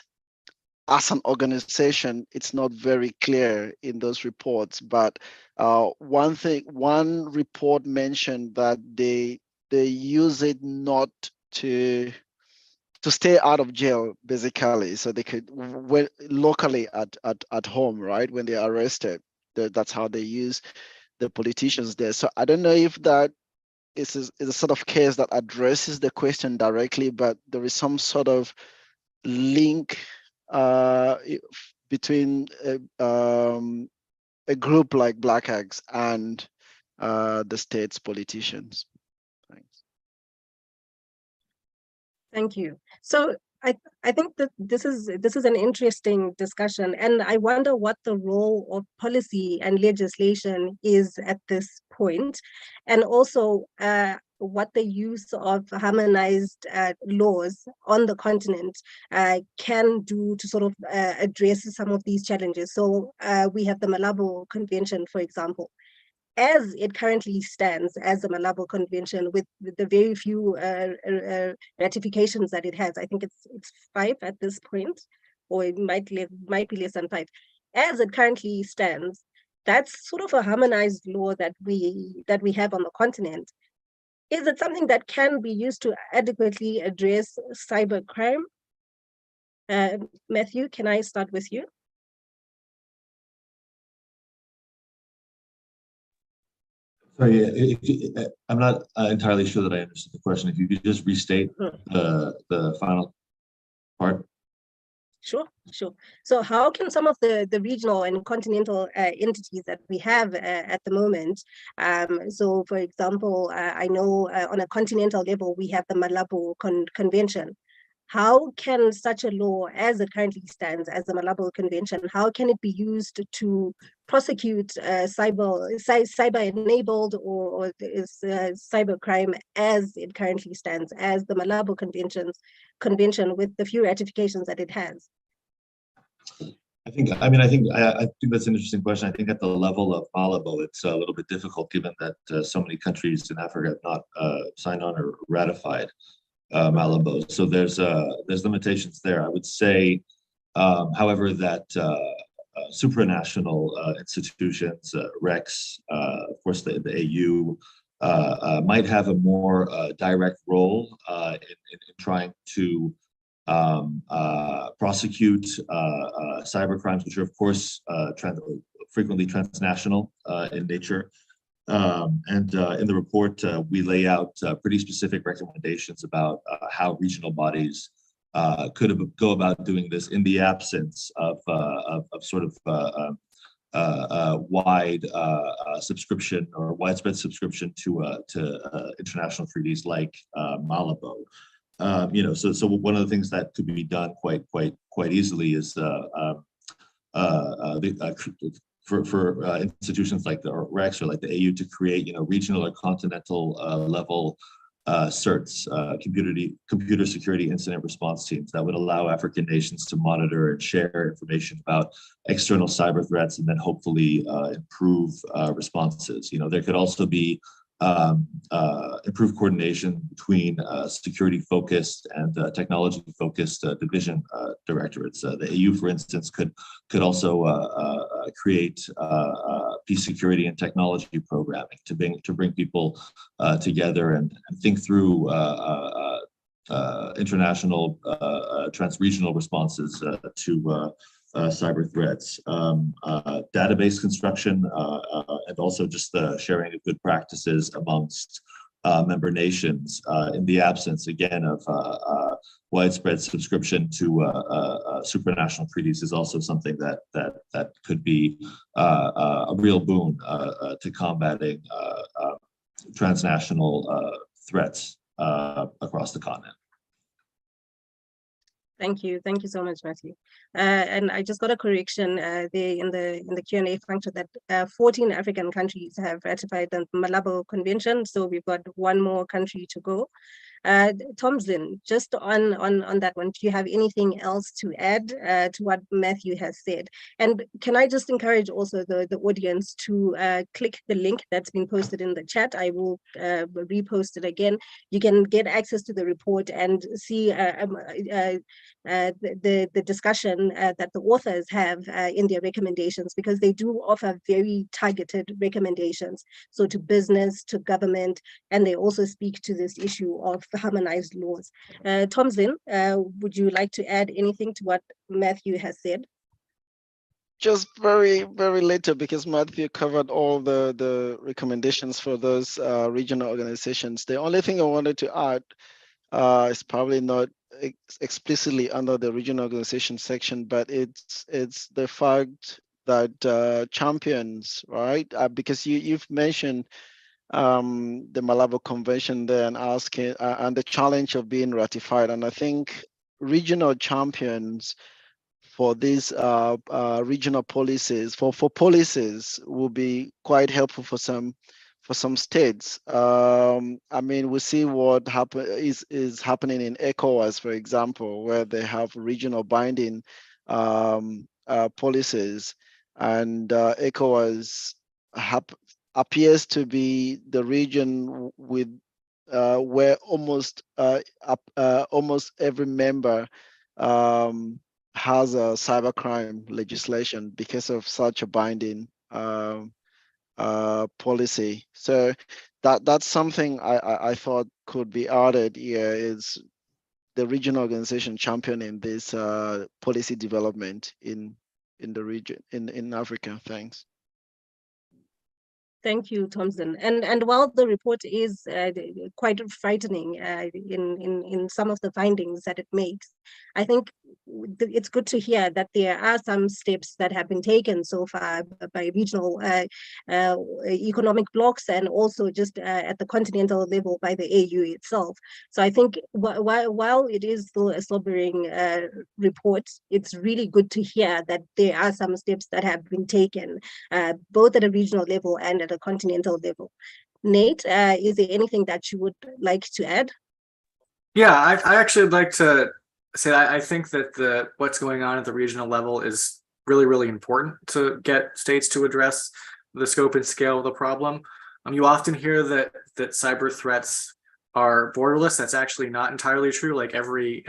as an organization, it's not very clear in those reports, but one report mentioned that they use it not to stay out of jail, basically, so they could locally at home, right, when they're arrested. That's how they use the politicians there. So I don't know if that is a sort of case that addresses the question directly, but there is some sort of link between a group like Black Axe and the state's politicians. Thanks. Thank you. So I think that this is an interesting discussion, and I wonder what the role of policy and legislation is at this point, and also what the use of harmonized laws on the continent can do to sort of address some of these challenges. So we have the Malabo Convention, for example. As it currently stands, as the Malabo Convention, with the very few ratifications that it has, I think it's 5 at this point, or it might be less than 5. As it currently stands, that's sort of a harmonized law that we have on the continent. Is it something that can be used to adequately address cybercrime? Matthew, can I start with you? Sorry, I'm not entirely sure that I understood the question. If you could just restate the final part. Sure, sure. So how can some of the regional and continental entities that we have at the moment, so for example, I know on a continental level, we have the Malabo Convention. How can such a law, as it currently stands, as the Malabo Convention, how can it be used to prosecute cyber-enabled or cybercrime as it currently stands, as the Malabo Convention with the few ratifications that it has? I think that's an interesting question. I think at the level of Malabo, it's a little bit difficult given that so many countries in Africa have not signed on or ratified Malabo. So there's limitations there. I would say, however, that supranational institutions, REX, of course, the AU, might have a more direct role in trying to prosecute cyber crimes, which are, of course, frequently transnational in nature. And in the report, we lay out pretty specific recommendations about how regional bodies could go about doing this in the absence of sort of wide subscription or widespread subscription to international treaties like Malabo. So one of the things that could be done quite easily is for institutions like the REX or like the AU to create regional or continental level CERTs, computer security incident response teams that would allow African nations to monitor and share information about external cyber threats and then hopefully improve responses. There could also be improved coordination between security-focused and technology-focused division directorates. The AU, for instance, could also create peace, security, and technology programming to bring people together and think through international trans-regional responses to cyber threats, database construction, and also just the sharing of good practices amongst member nations in the absence, again, of widespread subscription to supranational treaties is also something that could be a real boon to combating transnational threats across the continent. Thank you so much, Matthew. And I just got a correction there in the Q&A function that 14 African countries have ratified the Malabo Convention, so we've got one more country to go. Tomzin, just on that one, do you have anything else to add to what Matthew has said? And can I just encourage also the audience to click the link that's been posted in the chat? I will repost it again. You can get access to the report and see the discussion that the authors have in their recommendations, because they do offer very targeted recommendations. So to business, to government, and they also speak to this issue of harmonized laws. Tomzin, would you like to add anything to what Matthew has said? Just very, very little, because Matthew covered all the recommendations for those regional organizations. The only thing I wanted to add is probably not explicitly under the regional organization section, but it's the fact that champions, right? Because you've mentioned the Malabo Convention there and asking and the challenge of being ratified, and I think regional champions for these regional policies for policies will be quite helpful for some states. I mean, we see what is happening in ECOWAS, for example, where they have regional binding policies, and ECOWAS appears to be the region with where almost every member has a cybercrime legislation because of such a binding policy. So that's something I thought could be added here, is the regional organization championing this policy development in the region, in Africa. Thanks. Thank you, Tomzin. And while the report is quite frightening in some of the findings that it makes, I think it's good to hear that there are some steps that have been taken so far by regional economic blocs, and also just at the continental level by the AU itself. So I think while it is still a sobering report, it's really good to hear that there are some steps that have been taken, both at a regional level and at a continental level. Nate, is there anything that you would like to add? Yeah, I actually would like to say that I think that what's going on at the regional level is really, really important to get states to address the scope and scale of the problem. You often hear that cyber threats are borderless. That's actually not entirely true. Like every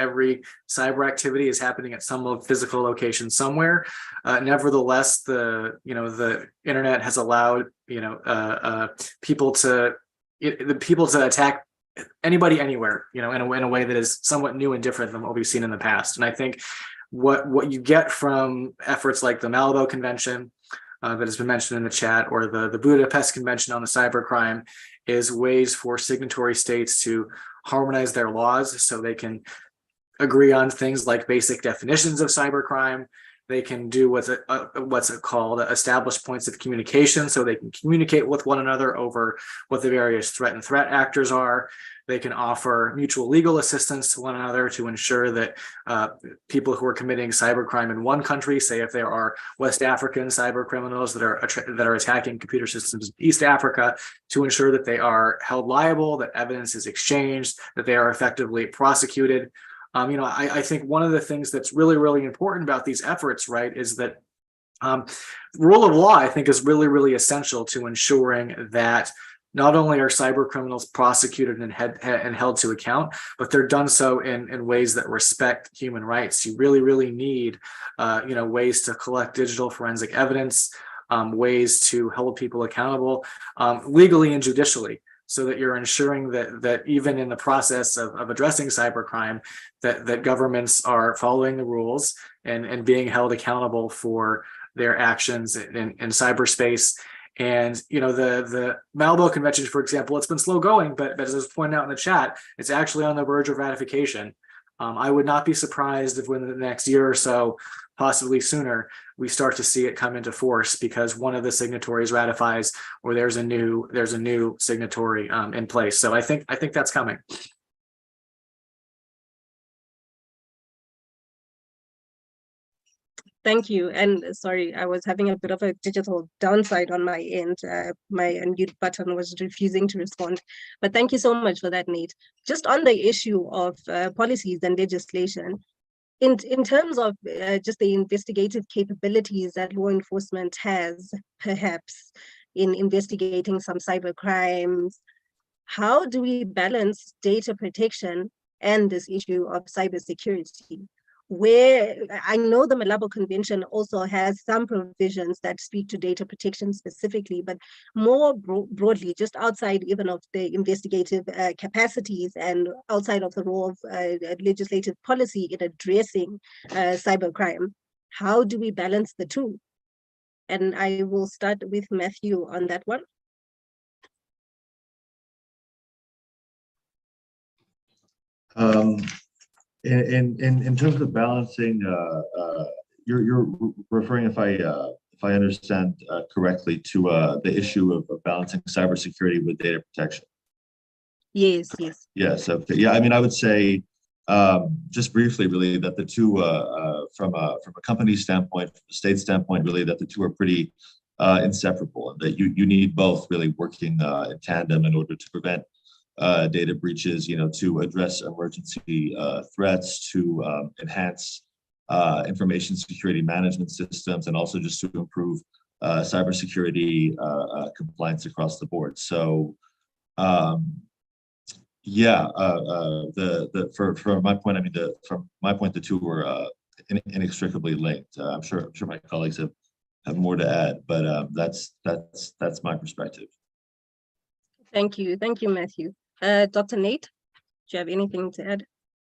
cyber activity is happening at some physical location somewhere. Nevertheless, the internet has allowed people to attack anybody anywhere, in a way that is somewhat new and different than what we've seen in the past. And I think what you get from efforts like the Malabo Convention that has been mentioned in the chat, or the Budapest Convention on the cybercrime, is ways for signatory states to harmonize their laws so they can agree on things like basic definitions of cybercrime. They can do what's called established points of communication, so they can communicate with one another over what the various threat actors are. They can offer mutual legal assistance to one another to ensure that people who are committing cybercrime in one country, say if there are West African cyber criminals that are attacking computer systems in East Africa, to ensure that they are held liable, that evidence is exchanged, that they are effectively prosecuted. I think one of the things that's really, really important about these efforts, right, is that rule of law, I think, is really, really essential to ensuring that not only are cyber criminals prosecuted and held to account, but they're done so in ways that respect human rights. You really, really need, ways to collect digital forensic evidence, ways to hold people accountable legally and judicially, so that you're ensuring that even in the process of addressing cybercrime, that governments are following the rules and being held accountable for their actions in cyberspace. And the Malabo Convention, for example, it's been slow going, but as I was pointing out in the chat, it's actually on the verge of ratification. I would not be surprised if within the next year or so, possibly sooner, we start to see it come into force because one of the signatories ratifies, or there's a new signatory in place. So I think that's coming. Thank you. And sorry, I was having a bit of a digital downside on my end. My unmute button was refusing to respond. But thank you so much for that, Nate. Just on the issue of policies and legislation, in terms of just the investigative capabilities that law enforcement has, perhaps, in investigating some cyber crimes, how do we balance data protection and this issue of cybersecurity? Where I know the Malabo Convention also has some provisions that speak to data protection specifically, but more broadly, just outside even of the investigative capacities and outside of the role of legislative policy in addressing cybercrime, how do we balance the two? And I will start with Matthew on that one. In terms of balancing, you're referring, if I understand correctly, to the issue of balancing cybersecurity with data protection. Yes. Yes. Okay. Yeah. I mean, I would say just briefly, really, that the two, from a company standpoint, from a state standpoint, really, that the two are pretty inseparable, and that you need both really working in tandem in order to prevent data breaches, to address emergency threats, to enhance information security management systems, and also just to improve cybersecurity compliance across the board. So, yeah, from my point, from my point, the two were inextricably linked. I'm sure my colleagues have more to add, but that's my perspective. Thank you, Matthew. Dr. Nate, do you have anything to add?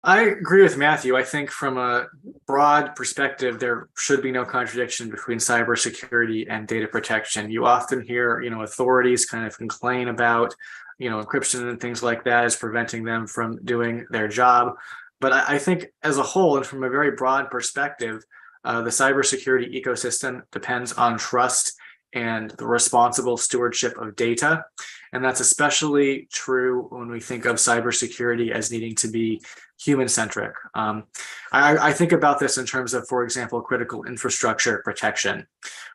I agree with Matthew. I think from a broad perspective, there should be no contradiction between cybersecurity and data protection. You often hear, authorities kind of complain about, encryption and things like that as preventing them from doing their job. But I think as a whole, and from a very broad perspective, the cybersecurity ecosystem depends on trust and the responsible stewardship of data. And that's especially true when we think of cybersecurity as needing to be human-centric. I think about this in terms of, for example, critical infrastructure protection,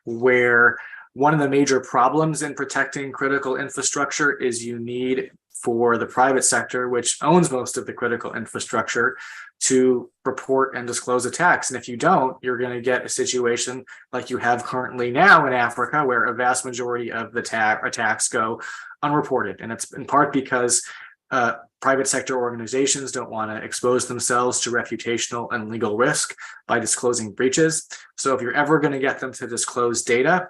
where one of the major problems in protecting critical infrastructure is you need for the private sector, which owns most of the critical infrastructure, to report and disclose attacks. And if you don't, you're going to get a situation like you have currently now in Africa, where a vast majority of the attacks go unreported. And it's in part because private sector organizations don't want to expose themselves to reputational and legal risk by disclosing breaches. So if you're ever going to get them to disclose data,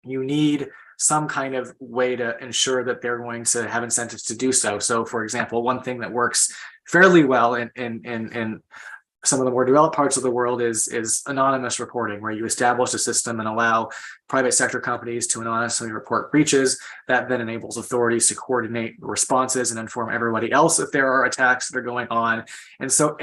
you need some kind of way to ensure that they're going to have incentives to do so. So, for example, one thing that works fairly well in some of the more developed parts of the world is anonymous reporting, where you establish a system and allow private sector companies to anonymously report breaches. That then enables authorities to coordinate responses and inform everybody else if there are attacks that are going on. And so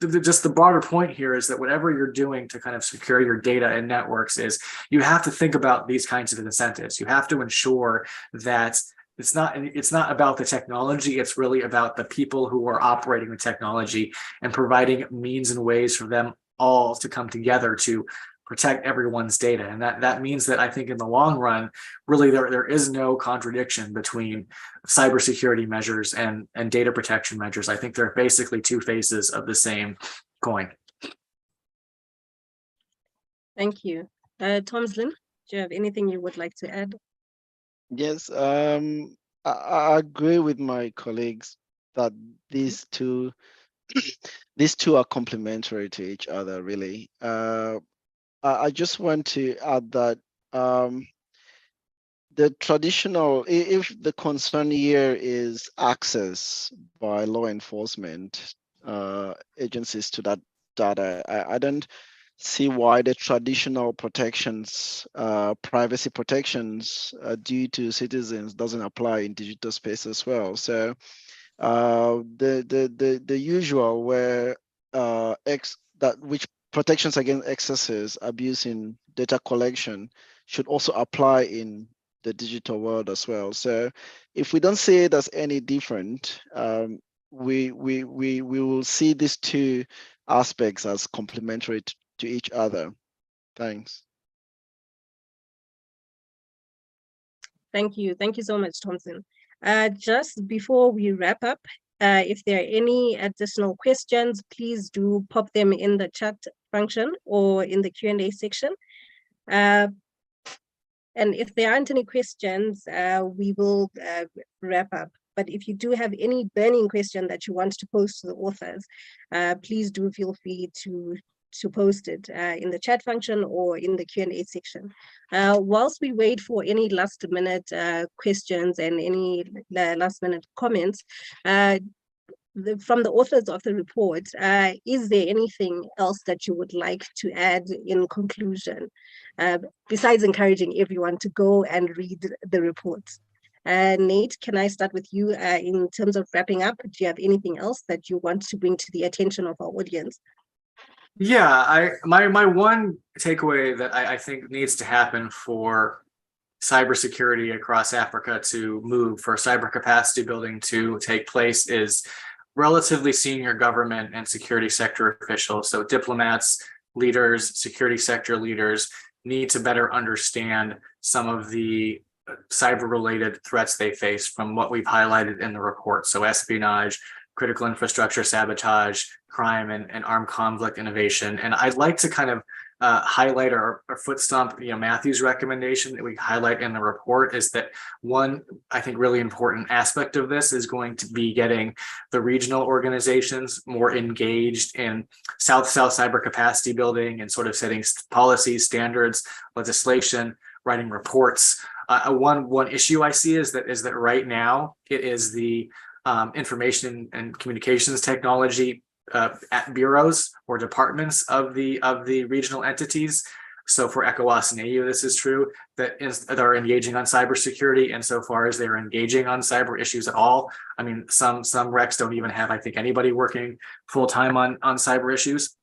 just the broader point here is that whatever you're doing to kind of secure your data and networks is you have to think about these kinds of incentives. You have to ensure that it's not about the technology, it's really about the people who are operating the technology and providing means and ways for them all to come together to protect everyone's data. And that means that I think in the long run, really there is no contradiction between cybersecurity measures and data protection measures. I think they're basically two faces of the same coin. Thank you. Tomslin, do you have anything you would like to add? Yes, I agree with my colleagues that these two are complementary to each other, really. I just want to add that the traditional, if the concern here is access by law enforcement agencies to that data, I don't see why the traditional protections, privacy protections due to citizens doesn't apply in digital space as well. So the usual where which protections against excesses, abuse in data collection should also apply in the digital world as well. So if we don't see it as any different, we will see these two aspects as complementary to each other. Thanks. Thank you. Thank you so much, Thompson. Just before we wrap up, if there are any additional questions, please do pop them in the chat function or in the Q&A section. And if there aren't any questions, we will wrap up. But if you do have any burning question that you want to post to the authors, please do feel free to post it in the chat function or in the Q&A section. Whilst we wait for any last minute questions and any last minute comments, from the authors of the report, is there anything else that you would like to add in conclusion, besides encouraging everyone to go and read the report? Nate, can I start with you in terms of wrapping up? Do you have anything else that you want to bring to the attention of our audience? Yeah, my one takeaway that I think needs to happen for cybersecurity across Africa to move, for cyber capacity building to take place, is relatively senior government and security sector officials. So diplomats, leaders, security sector leaders need to better understand some of the cyber-related threats they face from what we've highlighted in the report. So espionage, critical infrastructure sabotage, crime, and armed conflict innovation. And I'd like to kind of highlight or foot stomp, Matthew's recommendation that we highlight in the report, is that one, I think, really important aspect of this is going to be getting the regional organizations more engaged in South-South cyber capacity building and sort of setting policies, standards, legislation, writing reports. One issue I see is that right now it is the information and communications technology at bureaus or departments of the regional entities So for ECOWAS and AU, this is true, that are engaging on cybersecurity, insofar as they're engaging on cyber issues at all. I mean, some RECs don't even have, I think, anybody working full time on cyber issues.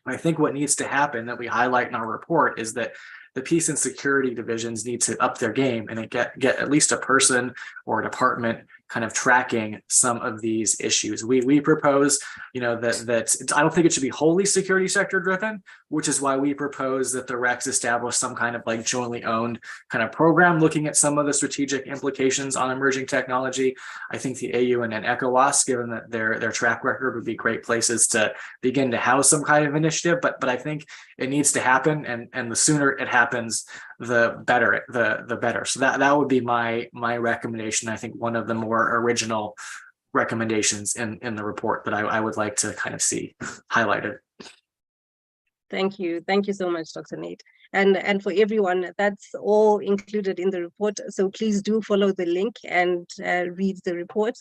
I think what needs to happen, that we highlight in our report, is that the peace and security divisions need to up their game and get at least a person or a department kind of tracking some of these issues. We propose, that I don't think it should be wholly security sector driven, which is why we propose that the RECs establish some kind of like jointly owned kind of program looking at some of the strategic implications on emerging technology. I think the AU and ECOWAS, given that their track record, would be great places to begin to house some kind of initiative. But I think it needs to happen, and the sooner it happens, the better. The better. So that would be my recommendation. I think one of the more original recommendations in the report that I would like to kind of see highlighted. Thank you so much, Dr. Nate. And for everyone, that's all included in the report. So please do follow the link and read the report.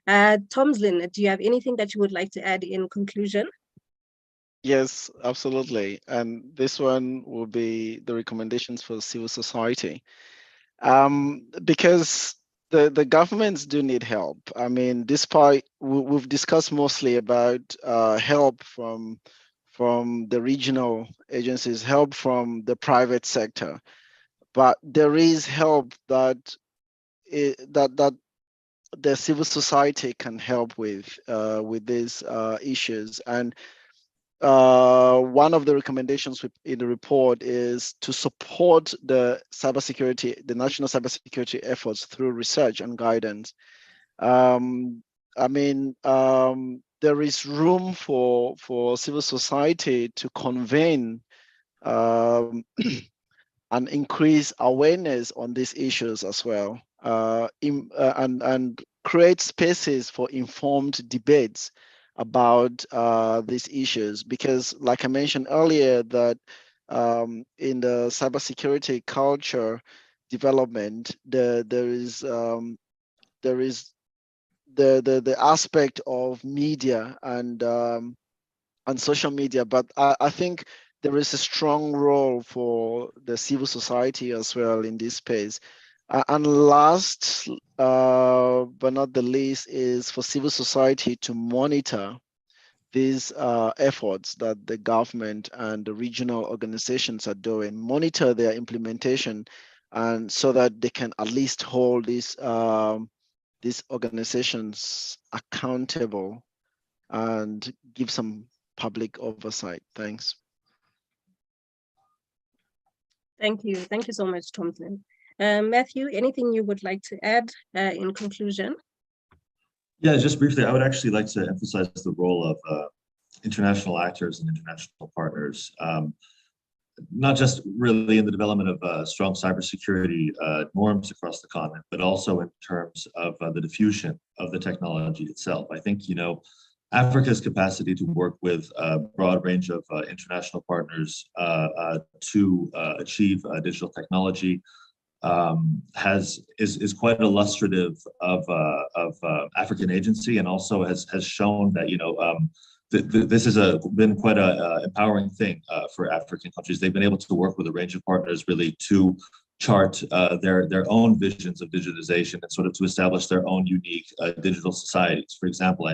Tomslin, do you have anything that you would like to add in conclusion? Yes, absolutely. And this one will be the recommendations for civil society. Because the governments do need help. I mean, despite we've discussed mostly about help from the regional agencies, help from the private sector, but there is help that the civil society can help with these issues. And one of the recommendations in the report is to support the national cybersecurity efforts through research and guidance. There is room for civil society to convene and increase awareness on these issues as well, and create spaces for informed debates about these issues, because like I mentioned earlier, that in the cybersecurity culture development, there is the aspect of media and social media, but I think there is a strong role for the civil society as well in this space. And last but not the least is for civil society to monitor these efforts that the government and the regional organizations are doing, monitor their implementation, and so that they can at least hold these organizations accountable and give some public oversight. Thanks. Thank you so much, Tomslin. Matthew, anything you would like to add in conclusion? Yeah, just briefly, I would actually like to emphasize the role of international actors and international partners, not just really in the development of strong cybersecurity norms across the continent, but also in terms of the diffusion of the technology itself. I think, Africa's capacity to work with a broad range of international partners to achieve digital technology is quite illustrative of African agency, and also has shown that this has been quite a empowering thing for African countries. They've been able to work with a range of partners really to chart their own visions of digitization and sort of to establish their own unique digital societies. For example,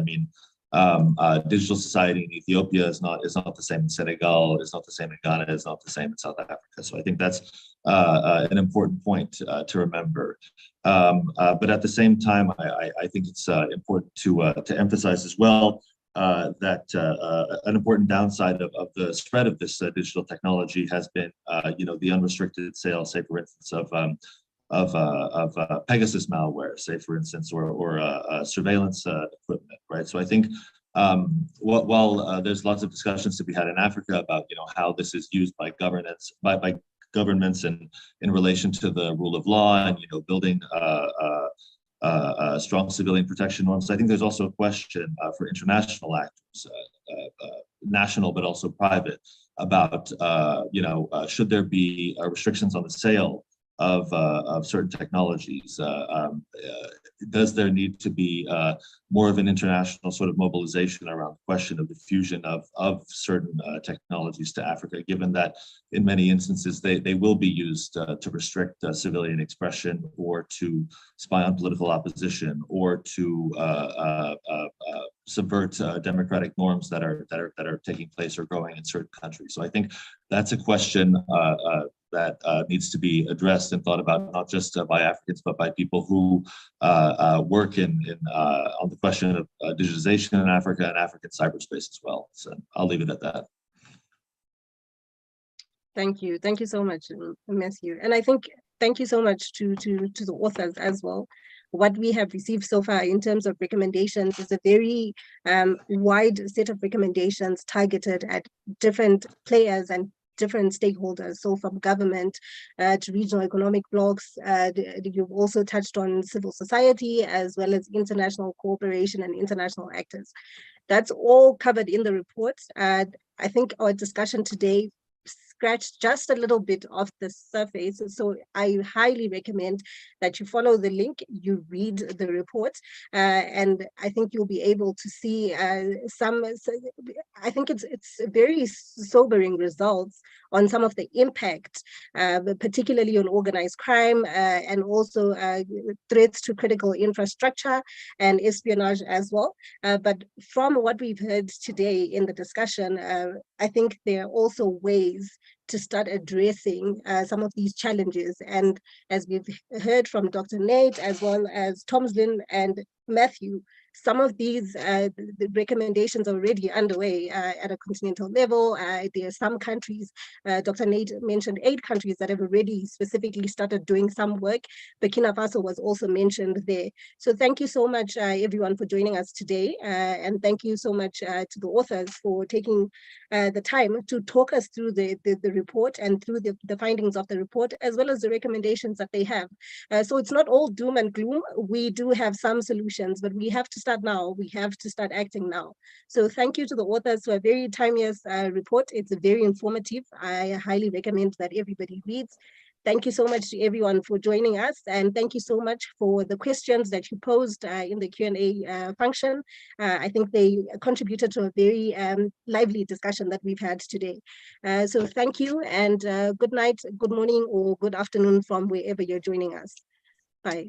digital society in Ethiopia is not the same in Senegal, is not the same in Ghana, is not the same in South Africa. So I think that's an important point to remember. But at the same time, I think it's important to emphasize as well that an important downside of the spread of this digital technology has been, the unrestricted sale, say for instance, of Pegasus malware, say for instance, or surveillance equipment, right? So I think while there's lots of discussions to be had in Africa about how this is used by governments and in relation to the rule of law and building strong civilian protection norms, I think there's also a question for international actors, national but also private, about should there be restrictions on the sale of certain technologies? Does there need to be more of an international sort of mobilization around the question of diffusion of certain technologies to Africa, given that in many instances they will be used to restrict civilian expression, or to spy on political opposition, or to subvert democratic norms that are taking place or growing in certain countries? So I think that's a question that needs to be addressed and thought about, not just by Africans, but by people who work on the question of digitization in Africa and African cyberspace as well. So I'll leave it at that. Thank you so much, Matthew. And I think thank you so much to the authors as well. What we have received so far in terms of recommendations is a very wide set of recommendations targeted at different players and different stakeholders, so from government to regional economic blocs. You've also touched on civil society, as well as international cooperation and international actors. That's all covered in the report. I think our discussion today scratched just a little bit of the surface. So I highly recommend that you follow the link, you read the report, and I think you'll be able to see I think it's very sobering results on some of the impact, particularly on organized crime, and also threats to critical infrastructure and espionage as well. But from what we've heard today in the discussion, I think there are also ways to start addressing some of these challenges. And as we've heard from Dr. Nate, as well as Tomslin and Matthew, some of these the recommendations are already underway at a continental level. There are some countries, Dr. Nate mentioned 8 countries that have already specifically started doing some work. Burkina Faso was also mentioned there. So thank you so much, everyone, for joining us today. And thank you so much to the authors for taking the time to talk us through the report and through the findings of the report, as well as the recommendations that they have. So it's not all doom and gloom. We do have some solutions, but we have to start now. We have to start acting now. So thank you to the authors for a very timeous report. It's very informative. I highly recommend that everybody reads. Thank you so much to everyone for joining us, and thank you so much for the questions that you posed in the Q&A function. I think they contributed to a very lively discussion that we've had today. So thank you, and good night, good morning, or good afternoon from wherever you're joining us. Bye.